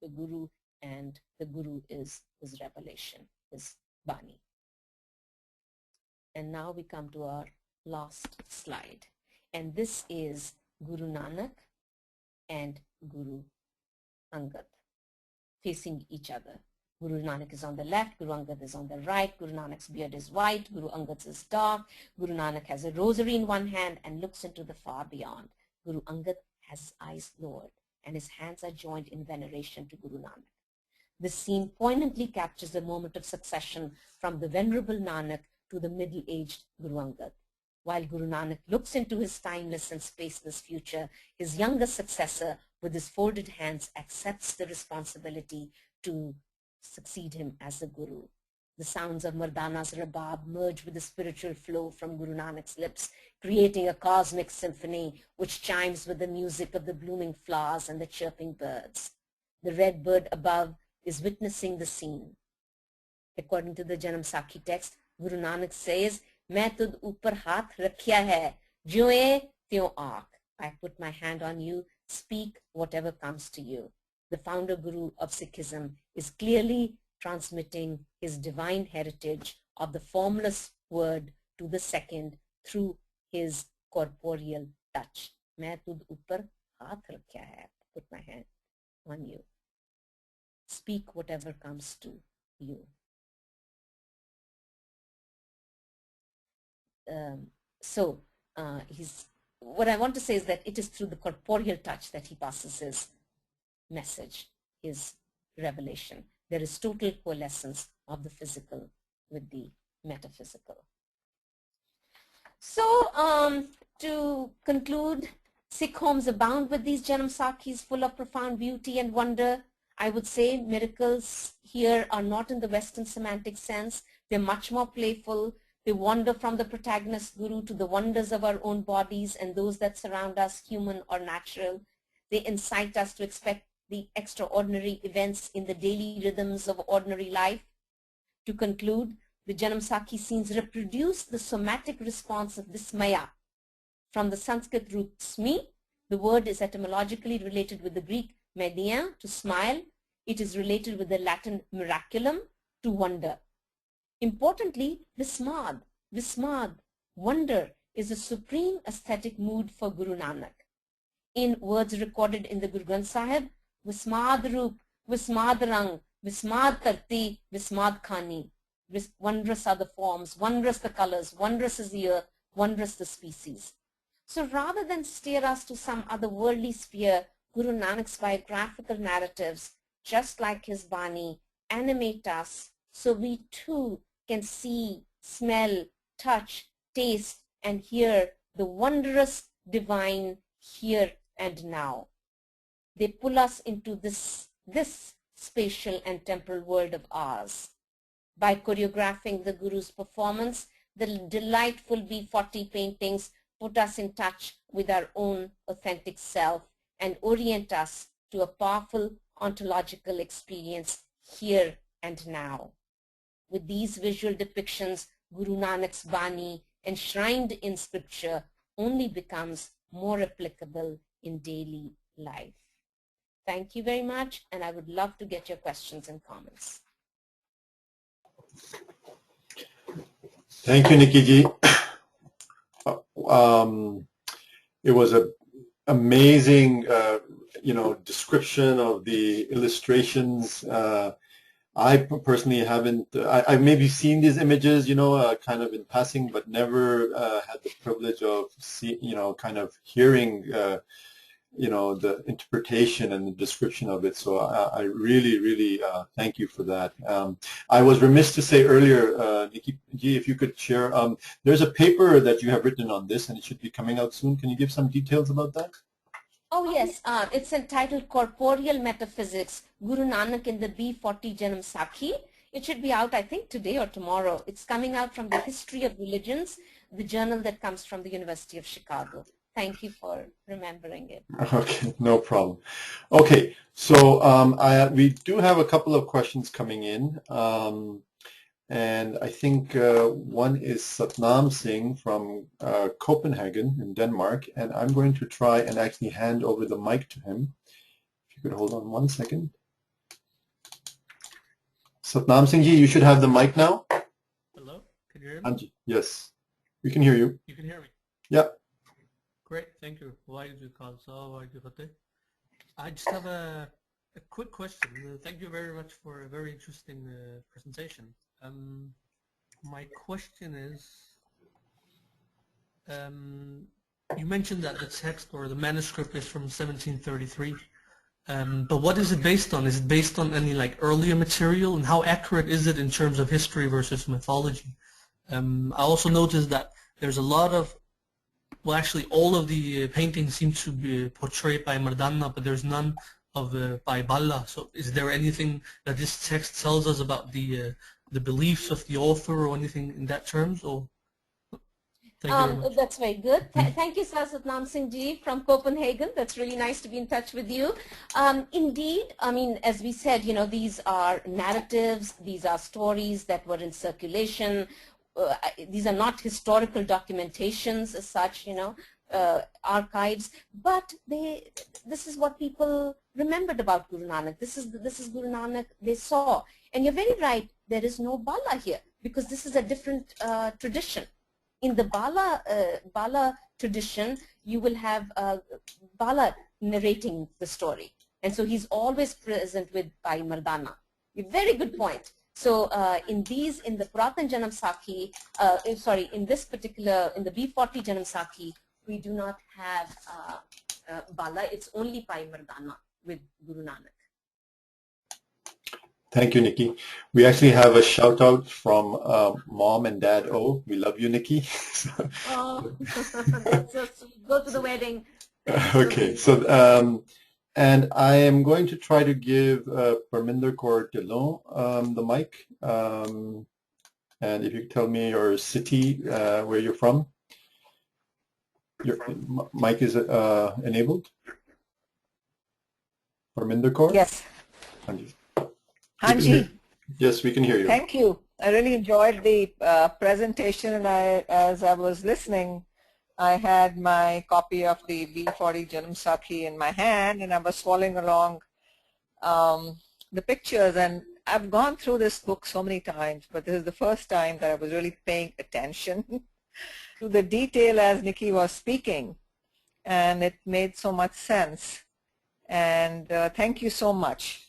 the Guru, and the Guru is his revelation, his Bani. And now we come to our last slide. And this is Guru Nanak and Guru Angad facing each other. Guru Nanak is on the left, Guru Angad is on the right. Guru Nanak's beard is white, Guru Angad's is dark. Guru Nanak has a rosary in one hand and looks into the far beyond. Guru Angad has his eyes lowered and his hands are joined in veneration to Guru Nanak. This scene poignantly captures the moment of succession from the venerable Nanak to the middle-aged Guru Angad. While Guru Nanak looks into his timeless and spaceless future, his younger successor, with his folded hands, accepts the responsibility to succeed him as the Guru. The sounds of Mardana's Rabab merge with the spiritual flow from Guru Nanak's lips, creating a cosmic symphony which chimes with the music of the blooming flowers and the chirping birds. The red bird above is witnessing the scene. According to the Janamsakhi text, Guru Nanak says, "Main tud upar haath rakhya hai, jyoe tyon aak." I put my hand on you, speak whatever comes to you. The founder Guru of Sikhism is clearly transmitting his divine heritage of the formless word to the second through his corporeal touch. Main tud upar haath rakhya hai, put my hand on you. Speak whatever comes to you. What I want to say is that it is through the corporeal touch that he passes his message, his revelation. There is total coalescence of the physical with the metaphysical. So to conclude, Sikh homes abound with these Janamsakhis full of profound beauty and wonder. I would say miracles here are not in the Western semantic sense. They're much more playful. They wander from the protagonist Guru to the wonders of our own bodies and those that surround us, human or natural. They incite us to expect the extraordinary events in the daily rhythms of ordinary life. To conclude, the Janamsakhi scenes reproduce the somatic response of Vismaya. From the Sanskrit root Smi, the word is etymologically related with the Greek media, to smile. It is related with the Latin miraculum, to wonder. Importantly, Vismad, wonder, is a supreme aesthetic mood for Guru Nanak. In words recorded in the Guru Granth Sahib, Vismad Roop, Vismad Rang, Vismad Tarti, Vismad Khani. Wondrous are the forms, wondrous the colors, wondrous is the earth, wondrous the species. So rather than steer us to some other worldly sphere, Guru Nanak's biographical narratives, just like his Bani, animate us so we too can see, smell, touch, taste, and hear the wondrous divine here and now. They pull us into this spatial and temporal world of ours. By choreographing the Guru's performance, the delightful B-40 paintings put us in touch with our own authentic self and orient us to a powerful ontological experience here and now. With these visual depictions, Guru Nanak's Bani, enshrined in scripture, only becomes more applicable in daily life. Thank you very much, and I would love to get your questions and comments. Thank you, Nikki ji. It was an amazing, description of the illustrations. I personally haven't, I've maybe seen these images, kind of in passing, but never had the privilege of kind of hearing, the interpretation and the description of it. So I really, really thank you for that. I was remiss to say earlier, Nikki ji, if you could share, there's a paper that you have written on this and it should be coming out soon. Can you give some details about that? Oh yes, it's entitled Corporeal Metaphysics, Guru Nanak in the B-40 Janamsakhi. It should be out, I think, today or tomorrow. It's coming out from the History of Religions, the journal that comes from the University of Chicago. Thank you for remembering it. Okay, no problem. Okay, so we do have a couple of questions coming in. And I think one is Satnam Singh from Copenhagen in Denmark, and I'm going to try and actually hand over the mic to him. If you could hold on one second. Satnam Singh ji, you should have the mic now. Hello, can you hear me? Yes, we can hear you. You can hear me? Yeah. Great, thank you. Khalsa, I just have a quick question. Thank you very much for a very interesting presentation. My question is, you mentioned that the text or the manuscript is from 1733, but what is it based on? Is it based on any earlier material, and how accurate is it in terms of history versus mythology? I also noticed that there's a lot of, well, actually all of the paintings seem to be portrayed by Mardana, but there's none of by Balla. So is there anything that this text tells us about the beliefs of the author or anything in that terms? Or thank you very much. That's very good. Thank you, Sir Satnam Singh ji from Copenhagen. That's really nice to be in touch with you. Indeed, I mean, as we said, these are narratives, these are stories that were in circulation. These are not historical documentations as such, archives, but this is what people remembered about Guru Nanak. This is Guru Nanak they saw. And you're very right, there is no Bala here, because this is a different tradition. In the Bala tradition, you will have Bala narrating the story. And so he's always present with Bhai Mardana. Very good point. So in the Puratan Janamsakhi, in this particular, in the B-40 Janamsakhi, we do not have Bala. It's only Bhai Mardana with Guru Nanak. Thank you, Nikki. We actually have a shout out from Mom and Dad O. We love you, Nikki. Oh, that's so sweet. Go to the wedding. Okay, so and I am going to try to give Parminder Kaur Dillon the mic. And if you could tell me your city, where you're from. Your mic is enabled. Parminder Kaur? Yes. Hanji. Yes, we can hear you. Thank you. I really enjoyed the presentation, and as I was listening, I had my copy of the B-40 Janamsakhi in my hand, and I was following along the pictures, and I've gone through this book so many times, but this is the first time that I was really paying attention to the detail as Nikki was speaking, and it made so much sense. And thank you so much.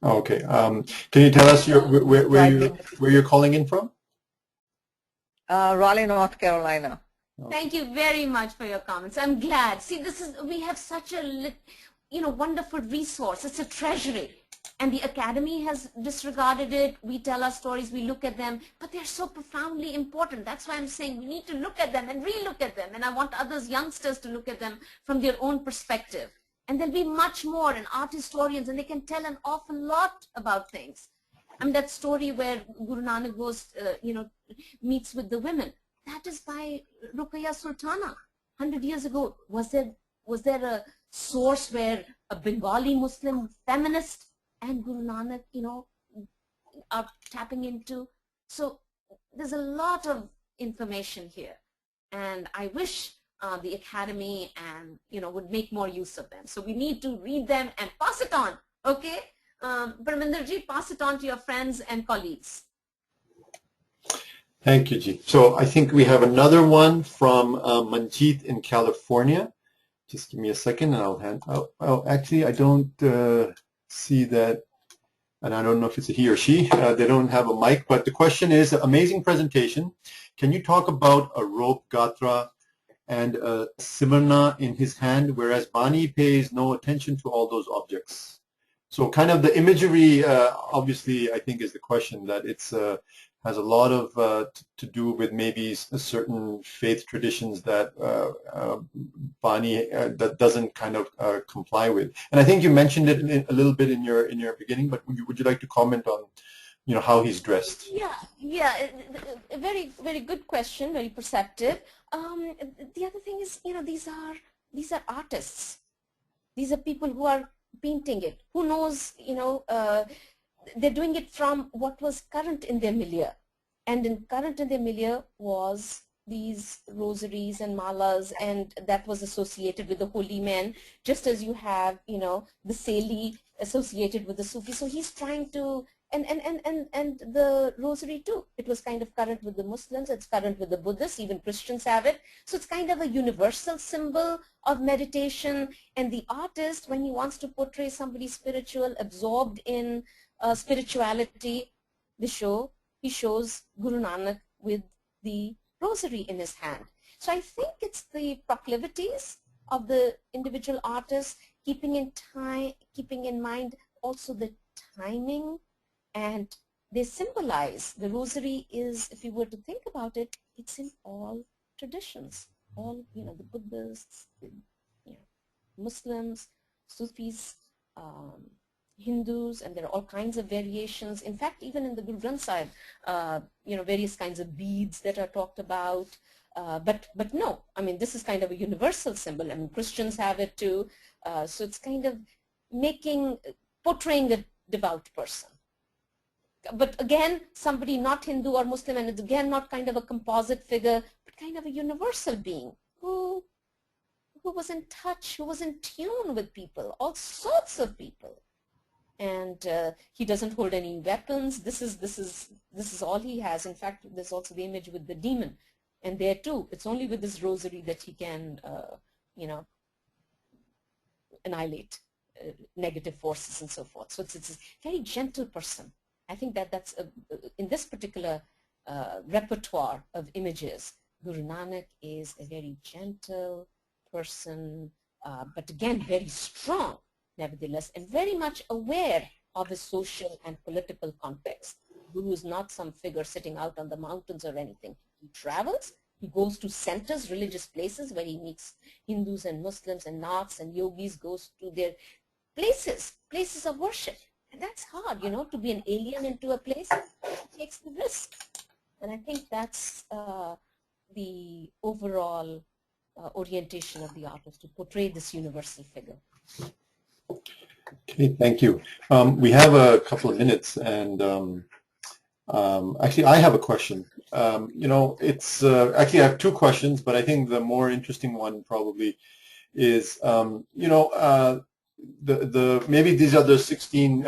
Okay. Can you tell us where you're calling in from? Raleigh, North Carolina. Thank you very much for your comments. I'm glad. See, we have such a wonderful resource. It's a treasury. And the Academy has disregarded it. We tell our stories, we look at them, but they're so profoundly important. That's why I'm saying we need to look at them and re-look at them. And I want others, youngsters, to look at them from their own perspective. And there'll be much more, and art historians, and they can tell an awful lot about things. I mean, that story where Guru Nanak goes, meets with the women, that is by Ruqayya Sultana, 100 years ago. Was there a source where a Bengali Muslim feminist and Guru Nanak, are tapping into. So there's a lot of information here, and I wish the Academy and would make more use of them. So we need to read them and pass it on. Okay, Parminderji, pass it on to your friends and colleagues. Thank you, Ji. So I think we have another one from Manjeet in California. Just give me a second and I'll hand out. Oh, actually, I don't see that, and I don't know if it's a he or she. They don't have a mic, but the question is, amazing presentation. Can you talk about a rope gatra and a simarna in his hand, whereas Bani pays no attention to all those objects? So kind of the imagery, obviously, I think is the question, that it's has a lot of to do with maybe certain faith traditions that Bani that doesn't kind of comply with. And I think you mentioned it a little bit in your beginning, but would you like to comment on how he's dressed? Yeah, a very, very good question, very perceptive. The other thing is, these are artists. These are people who are painting it. Who knows, they're doing it from what was current in their milieu. And current in their milieu was these rosaries and malas, and that was associated with the holy men, just as you have, the Seli associated with the Sufi. So he's trying to, and the rosary too. It was kind of current with the Muslims, it's current with the Buddhists, even Christians have it. So it's kind of a universal symbol of meditation, and the artist, when he wants to portray somebody spiritual, absorbed in spirituality, he shows Guru Nanak with the rosary in his hand. So I think it's the proclivities of the individual artist, keeping in mind also the timing, and they symbolize. The rosary is, if you were to think about it, it's in all traditions, all the Buddhists, the Muslims, Sufis, Hindus, and there are all kinds of variations. In fact, even in the Guru Granth Sahib, various kinds of beads that are talked about. But no, I mean, this is kind of a universal symbol. I mean, Christians have it too. So it's kind of portraying a devout person. But again, somebody not Hindu or Muslim, and it's again not kind of a composite figure, but kind of a universal being who was in touch, who was in tune with people, all sorts of people. And he doesn't hold any weapons. This is all he has. In fact, there's also the image with the demon, and there too, it's only with this rosary that he can, annihilate negative forces and so forth. So it's a very gentle person. I think that's in this particular repertoire of images, Guru Nanak is a very gentle person, but again very strong nevertheless, and very much aware of his social and political context. Guru is not some figure sitting out on the mountains or anything. He travels, he goes to centers, religious places where he meets Hindus and Muslims and Naths and yogis, goes to their places of worship. And that's hard, to be an alien into a place, it takes the risk. And I think that's the overall orientation of the artist, to portray this universal figure. Okay, thank you. We have a couple of minutes, and actually I have a question. It's actually I have two questions, but I think the more interesting one probably is, maybe these are the 16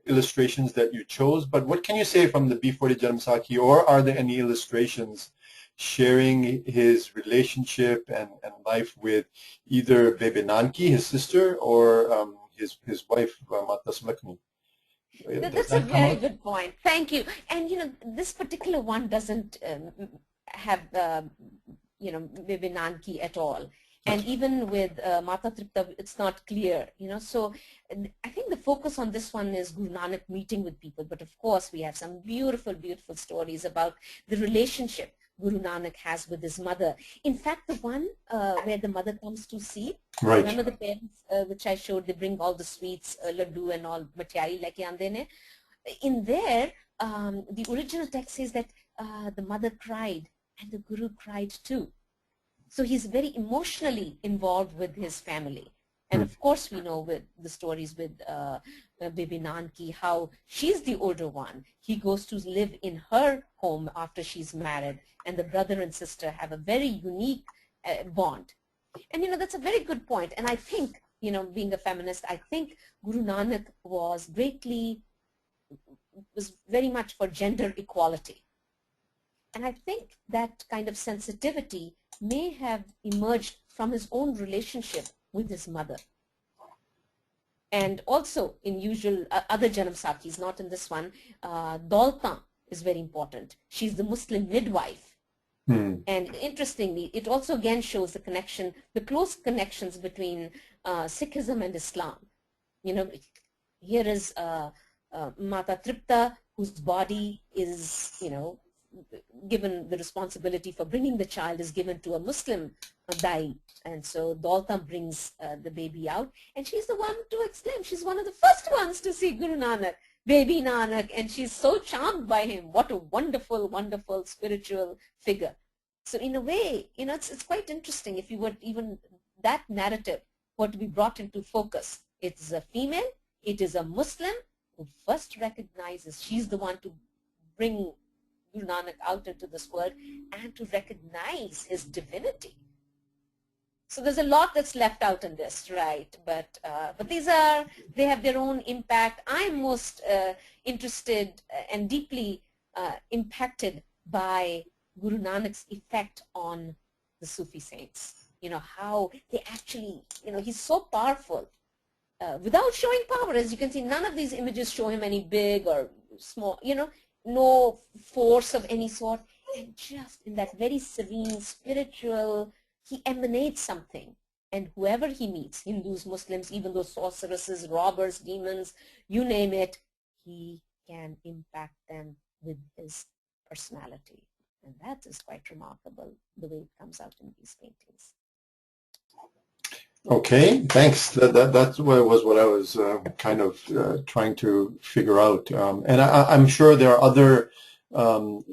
illustrations that you chose, but what can you say from the B-40 Janamsakhi, or are there any illustrations sharing his relationship and life with either Bebe Nanki, his sister, or his wife, Mata Sulakshmi? That's a very good point. Thank you. And this particular one doesn't have Bebe Nanki at all. And even with Mata Tripta, it's not clear, So I think the focus on this one is Guru Nanak meeting with people. But of course, we have some beautiful, beautiful stories about the relationship Guru Nanak has with his mother. In fact, the one where the mother comes to see, right. Remember the parents, which I showed, they bring all the sweets, laddu and all, matyai like aande ne. In there, the original text says that the mother cried and the Guru cried too. So he's very emotionally involved with his family. And of course, we know with the stories with Bibi Nanki, how she's the older one. He goes to live in her home after she's married, and the brother and sister have a very unique bond. And, that's a very good point. And I think, being a feminist, I think Guru Nanak was very much for gender equality. And I think that kind of sensitivity may have emerged from his own relationship with his mother. And also in usual other Janamsakhis, not in this one, Daultan is very important. She's the Muslim midwife. And interestingly, it also again shows the connection, the close connections between Sikhism and Islam. Here is Mata Tripta, whose body is, given the responsibility for bringing the child is given to a Muslim Dai. And so Daultan brings the baby out, and she's the one to exclaim. She's one of the first ones to see Guru Nanak, baby Nanak, and she's so charmed by him. What a wonderful, wonderful spiritual figure. So in a way, it's quite interesting if you would even that narrative were to be brought into focus. It's a female, it is a Muslim who first recognizes she's the one to bring Guru Nanak out into this world and to recognize his divinity. So there's a lot that's left out in this, right? But they have their own impact. I'm most interested and deeply impacted by Guru Nanak's effect on the Sufi saints. How they actually, he's so powerful without showing power. As you can see, none of these images show him any big or small, no force of any sort. And just in that very serene, spiritual, he emanates something. And whoever he meets, Hindus, Muslims, even those sorceresses, robbers, demons, you name it, he can impact them with his personality. And that is quite remarkable, the way it comes out in these paintings. Okay, thanks. That's what I was kind of trying to figure out. And I'm sure there are other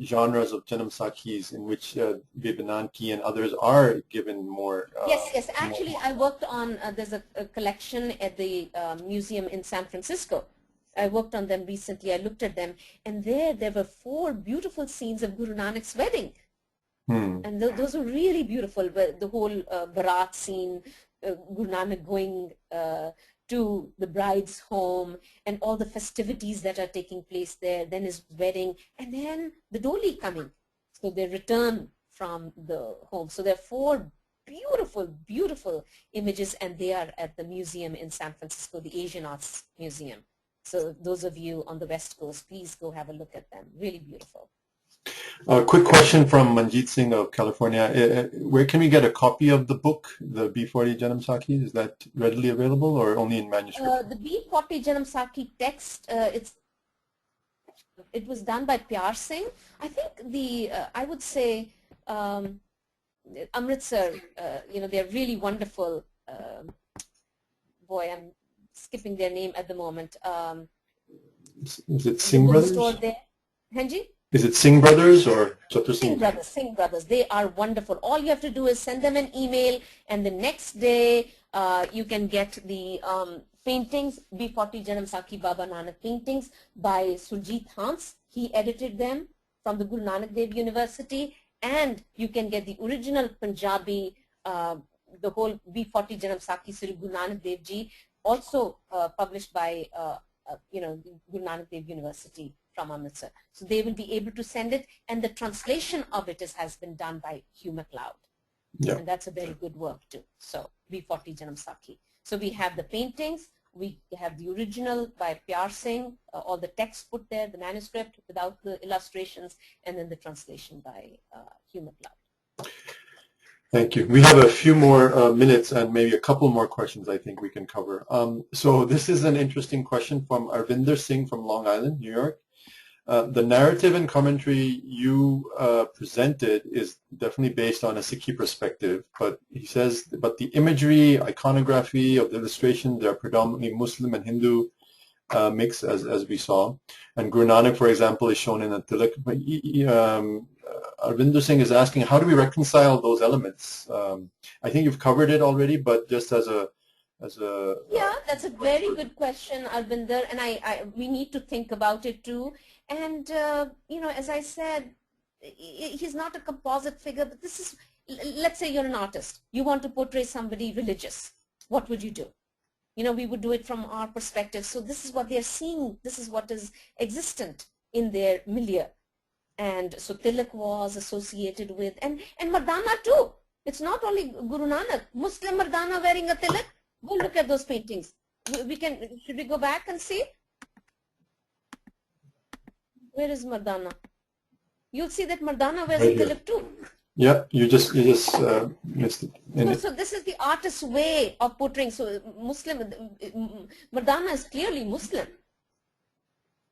genres of Janamsakhis in which Bibi Nanki and others are given more. Yes. Actually, I worked on, there's a collection at the museum in San Francisco. I worked on them recently. I looked at them, and there were 4 beautiful scenes of Guru Nanak's wedding. And those were really beautiful. The whole Bharat scene, Guru Nanak going to the bride's home, and all the festivities that are taking place there, then his wedding, and then the Doli coming. So they return from the home. So there are 4 beautiful, beautiful images, and they are at the museum in San Francisco, the Asian Arts Museum. So those of you on the West Coast, please go have a look at them. Really beautiful. A quick question from Manjeet Singh of California. Where can we get a copy of the book, the B-40 Janamsakhi? Is that readily available or only in manuscript? The B-40 Janamsakhi text, it was done by Pyar Singh. I think I would say Amritsar, they're really wonderful. Boy, I'm skipping their name at the moment. Is it Singh Brothers? Henji? Is it Singh Brothers or Chatur Singh? Singh Brothers. They are wonderful. All you have to do is send them an email, and the next day you can get the paintings, B-40 Janamsakhi Baba Nanak paintings by Surjit Hans. He edited them from the Guru Nanak Dev University, and you can get the original Punjabi, the whole B-40 Janamsakhi Sri Guru Nanak Dev Ji, also published by Guru Nanak Dev University from Amritsar. So they will be able to send it, and the translation of it has been done by Hugh MacLeod. Yeah. And that's a very good work too. So B-40 Janamsakhi. So we have the paintings, we have the original by Pyar Singh, all the text put there, the manuscript without the illustrations, and then the translation by Hugh MacLeod. Thank you. We have a few more minutes and maybe a couple more questions I think we can cover. So this is an interesting question from Arvinder Singh from Long Island, New York. The narrative and commentary you presented is definitely based on a Sikhi perspective, but he says, but the imagery, iconography of the illustration, they're predominantly Muslim and Hindu mix, as we saw. And Guru Nanak, for example, is shown in a tilak. But Arvinder Singh is asking, how do we reconcile those elements? I think you've covered it already, but just as a as a Yeah, that's a very good question, Albinder, and we need to think about it too. And you know, as I said, he's not a composite figure, but this is, let's say you're an artist, you want to portray somebody religious, what would you do? You know, we would do it from our perspective. So this is what they're seeing, this is what is existent in their milieu. And so Tilak was associated with, and Mardana too. It's not only Guru Nanak, Muslim Mardana wearing a Tilak. Go look at those paintings. Should we go back and see? Where is Mardana? You'll see that Mardana wears a Tilak too. Yeah, you just missed it. So this is the artist's way of portraying. So Mardana is clearly Muslim.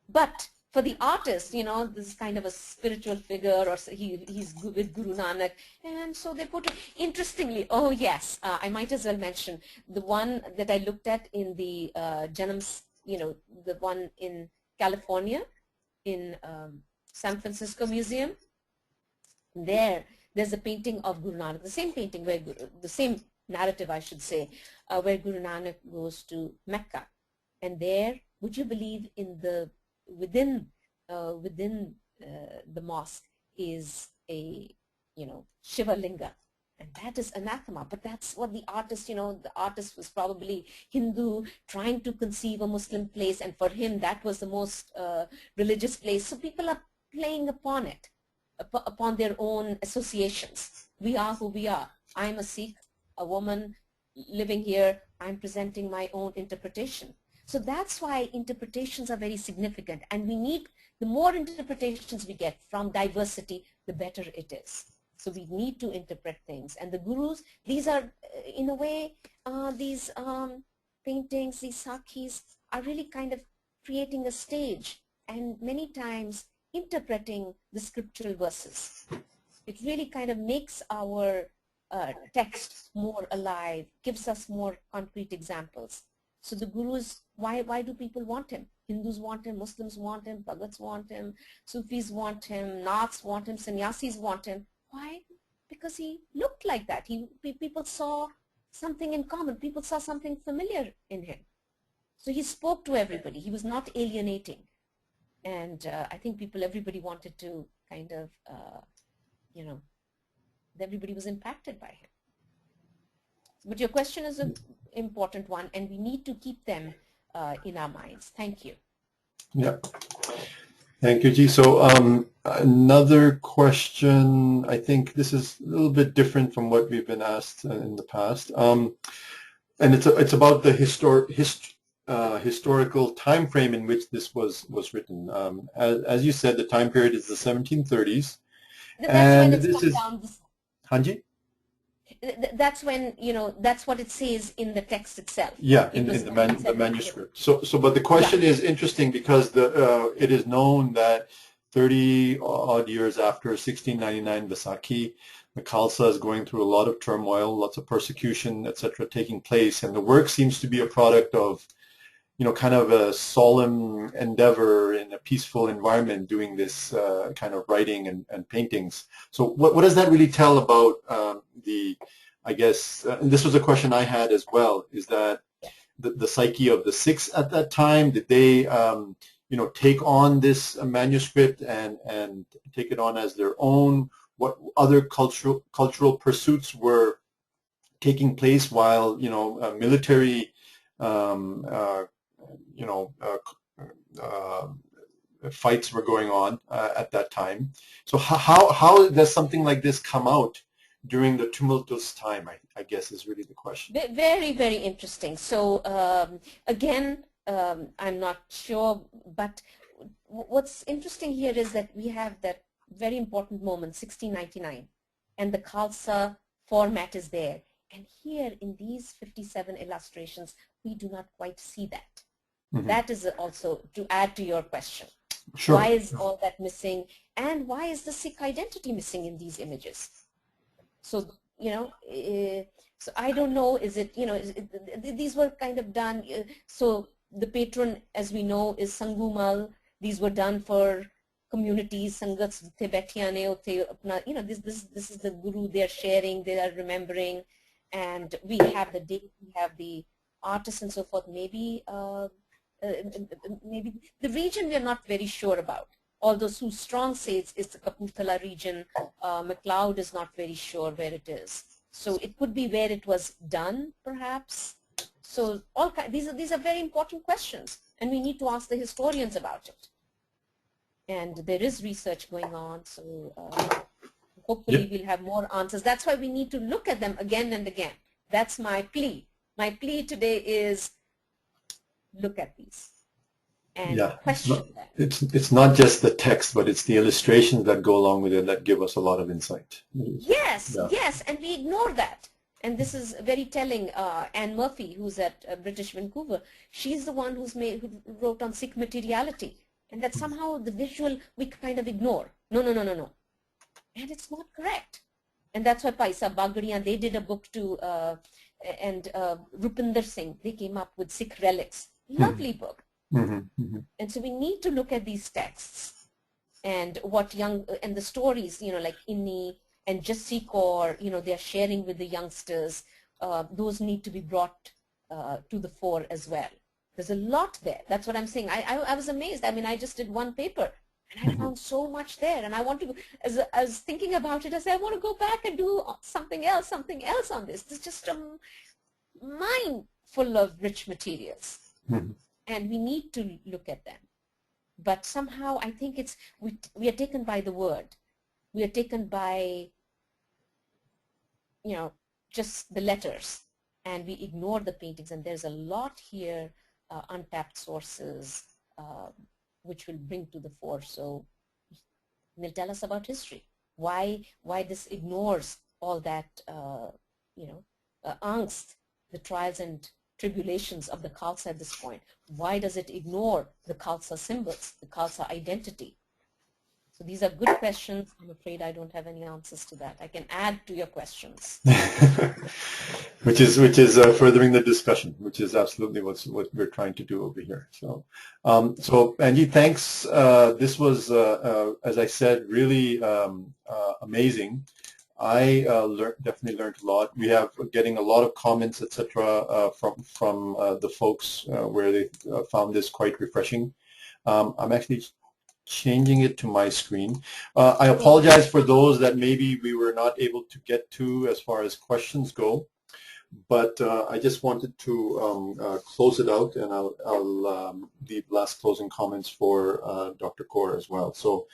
But for the artist, you know, this is kind of a spiritual figure, or he's with Guru Nanak, and so they put it. Interestingly, oh yes, I might as well mention the one that I looked at in the the one in California, in San Francisco Museum. There's a painting of Guru Nanak, the same painting where the same narrative, I should say, where Guru Nanak goes to Mecca, and there, would you believe, in the within the mosque is a Shiva Linga, and that is anathema. But that's what the artist, the artist was probably Hindu trying to conceive a Muslim place, and for him that was the most religious place. So people are playing upon it, upon their own associations. We are who we are. I'm a Sikh, a woman living here. I'm presenting my own interpretation. So that's why interpretations are very significant, and we need, the more interpretations we get from diversity, the better it is. So we need to interpret things, and the gurus, these are in a way, these paintings, these sakhis are really kind of creating a stage, and many times interpreting the scriptural verses. It really kind of makes our text more alive, gives us more concrete examples. So the gurus, why do people want him? Hindus want him, Muslims want him, Bhagats want him, Sufis want him, Naths want him, Sannyasis want him. Why? Because he looked like that. People saw something in common. People saw something familiar in him. So he spoke to everybody. He was not alienating. And I think everybody wanted to kind of, everybody was impacted by him. But your question is an important one, and we need to keep them in our minds. Thank you. Yeah. Thank you, Ji. So another question, I think this is a little bit different from what we've been asked in the past. And it's about the historical time frame in which this was written. As you said, the time period is the 1730s. And this is Hanji? That's when, that's what it says in the text itself. Yeah, in the manuscript. So but the question is interesting because it is known that 30 odd years after 1699 Vaisakhi, the Khalsa is going through a lot of turmoil, lots of persecution, etc., taking place, and the work seems to be a product of, kind of a solemn endeavor in a peaceful environment, doing this kind of writing and paintings. So what does that really tell about I guess, and this was a question I had as well, is that the psyche of the Sikhs at that time, did they, take on this manuscript and take it on as their own? What other cultural pursuits were taking place while, military fights were going on at that time? So how does something like this come out during the tumultuous time, I guess, is really the question. Very, very interesting. So again, I'm not sure, but what's interesting here is that we have that very important moment, 1699, and the Khalsa format is there. And here in these 57 illustrations, we do not quite see that. Mm-hmm. That is also to add to your question. Sure. Why is all that missing? And why is the Sikh identity missing in these images? So, so I don't know, is it, these were kind of done, so the patron, as we know, is Sangumal. These were done for communities, Sangats, this is the Guru, they're sharing, they are remembering, and we have the date, we have the artists and so forth, maybe maybe the region we are not very sure about. Although Sue Strong says it's the Kapurthala region, MacLeod is not very sure where it is. So it could be where it was done, perhaps. So these are very important questions, and we need to ask the historians about it. And there is research going on, so hopefully we'll have more answers. That's why we need to look at them again and again. That's my plea. My plea today is look at these and question them. It's not just the text, but it's the illustrations that go along with it that give us a lot of insight. Yes, yes, and we ignore that. And this is very telling. Anne Murphy, who's at British Vancouver, she's the one who wrote on Sikh materiality. And that somehow the visual we kind of ignore. No. And it's not correct. And that's why Paisa Bagadian, they did a book too, and Rupinder Singh, they came up with Sikh relics. Lovely book. And so we need to look at these texts and what and the stories, like Inni and Jassi Kaur, they're sharing with the youngsters. Those need to be brought to the fore as well. There's a lot there. That's what I'm saying. I was amazed. I mean, I just did one paper and I found so much there. And I want to, as I was thinking about it, I said, I want to go back and do something else on this. It's just a mine full of rich materials. And we need to look at them. But somehow I think we are taken by the word. We are taken by, just the letters. And we ignore the paintings. And there's a lot here, untapped sources, which will bring to the fore. So they'll tell us about history. Why this ignores all that, angst, the trials and tribulations of the Khalsa at this point. Why does it ignore the Khalsa symbols, the Khalsa identity? So these are good questions. I'm afraid I don't have any answers to that. I can add to your questions. which is furthering the discussion, which is absolutely what we're trying to do over here. So, so Angie, thanks. This was, as I said, really amazing. I definitely learned a lot. We have getting a lot of comments, etc., from the folks where they found this quite refreshing. I'm actually changing it to my screen. I apologize for those that maybe we were not able to get to as far as questions go, but I just wanted to close it out, and I'll leave last closing comments for Dr. Kaur as well. So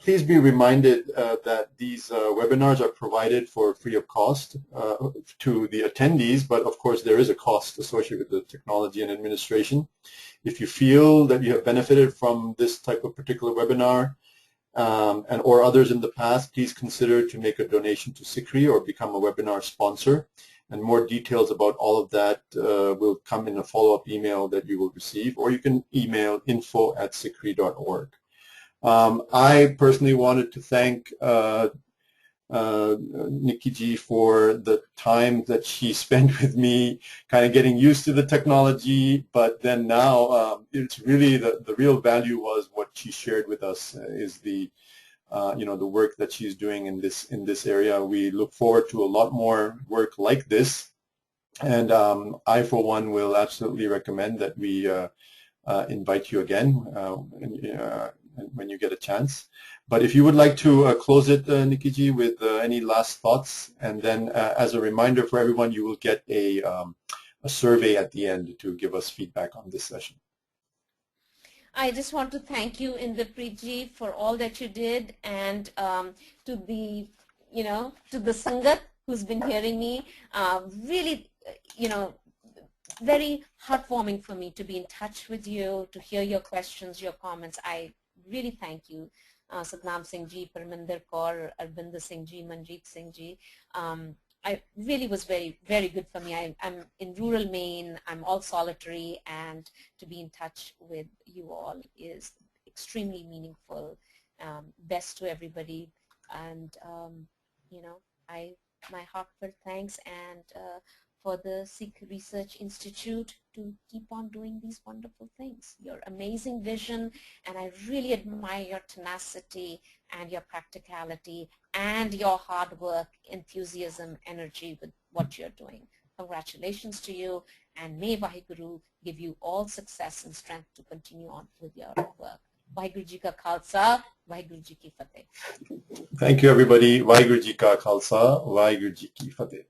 please be reminded that these webinars are provided for free of cost to the attendees, but of course there is a cost associated with the technology and administration. If you feel that you have benefited from this type of particular webinar or others in the past, please consider to make a donation to SikhRI or become a webinar sponsor. And more details about all of that will come in a follow-up email that you will receive, or you can email info@sikhri.org. I personally wanted to thank Nikki G for the time that she spent with me, kind of getting used to the technology, but then now it's really the real value was what she shared with us is the the work that she's doing in this area. We look forward to a lot more work like this, and I for one will absolutely recommend that we invite you again when you get a chance. But if you would like to close it, Nikki G, with any last thoughts, and then as a reminder for everyone, you will get a survey at the end to give us feedback on this session. I just want to thank you, Inderpreet Ji, for all that you did, and to the to the Sangat who's been hearing me. Really, very heartwarming for me to be in touch with you, to hear your questions, your comments. I really thank you. Satnam Singh Ji, Parminder Kaur, Arvinder Singh Ji, Manjeet Singh Ji. I really was very, very good for me. I'm in rural Maine. I'm all solitary, and to be in touch with you all is extremely meaningful. Best to everybody, and my heartfelt thanks, and for the Sikh Research Institute to keep on doing these wonderful things. Your amazing vision, and I really admire your tenacity and your practicality and your hard work, enthusiasm, energy with what you're doing. Congratulations to you, and may Vaheguru give you all success and strength to continue on with your work. Vaheguru Ji Ka Khalsa, Vaheguru Ji Ki Fateh. Thank you, everybody. Vaheguru Ji Ka Khalsa, Vaheguru Ji Ki Fateh.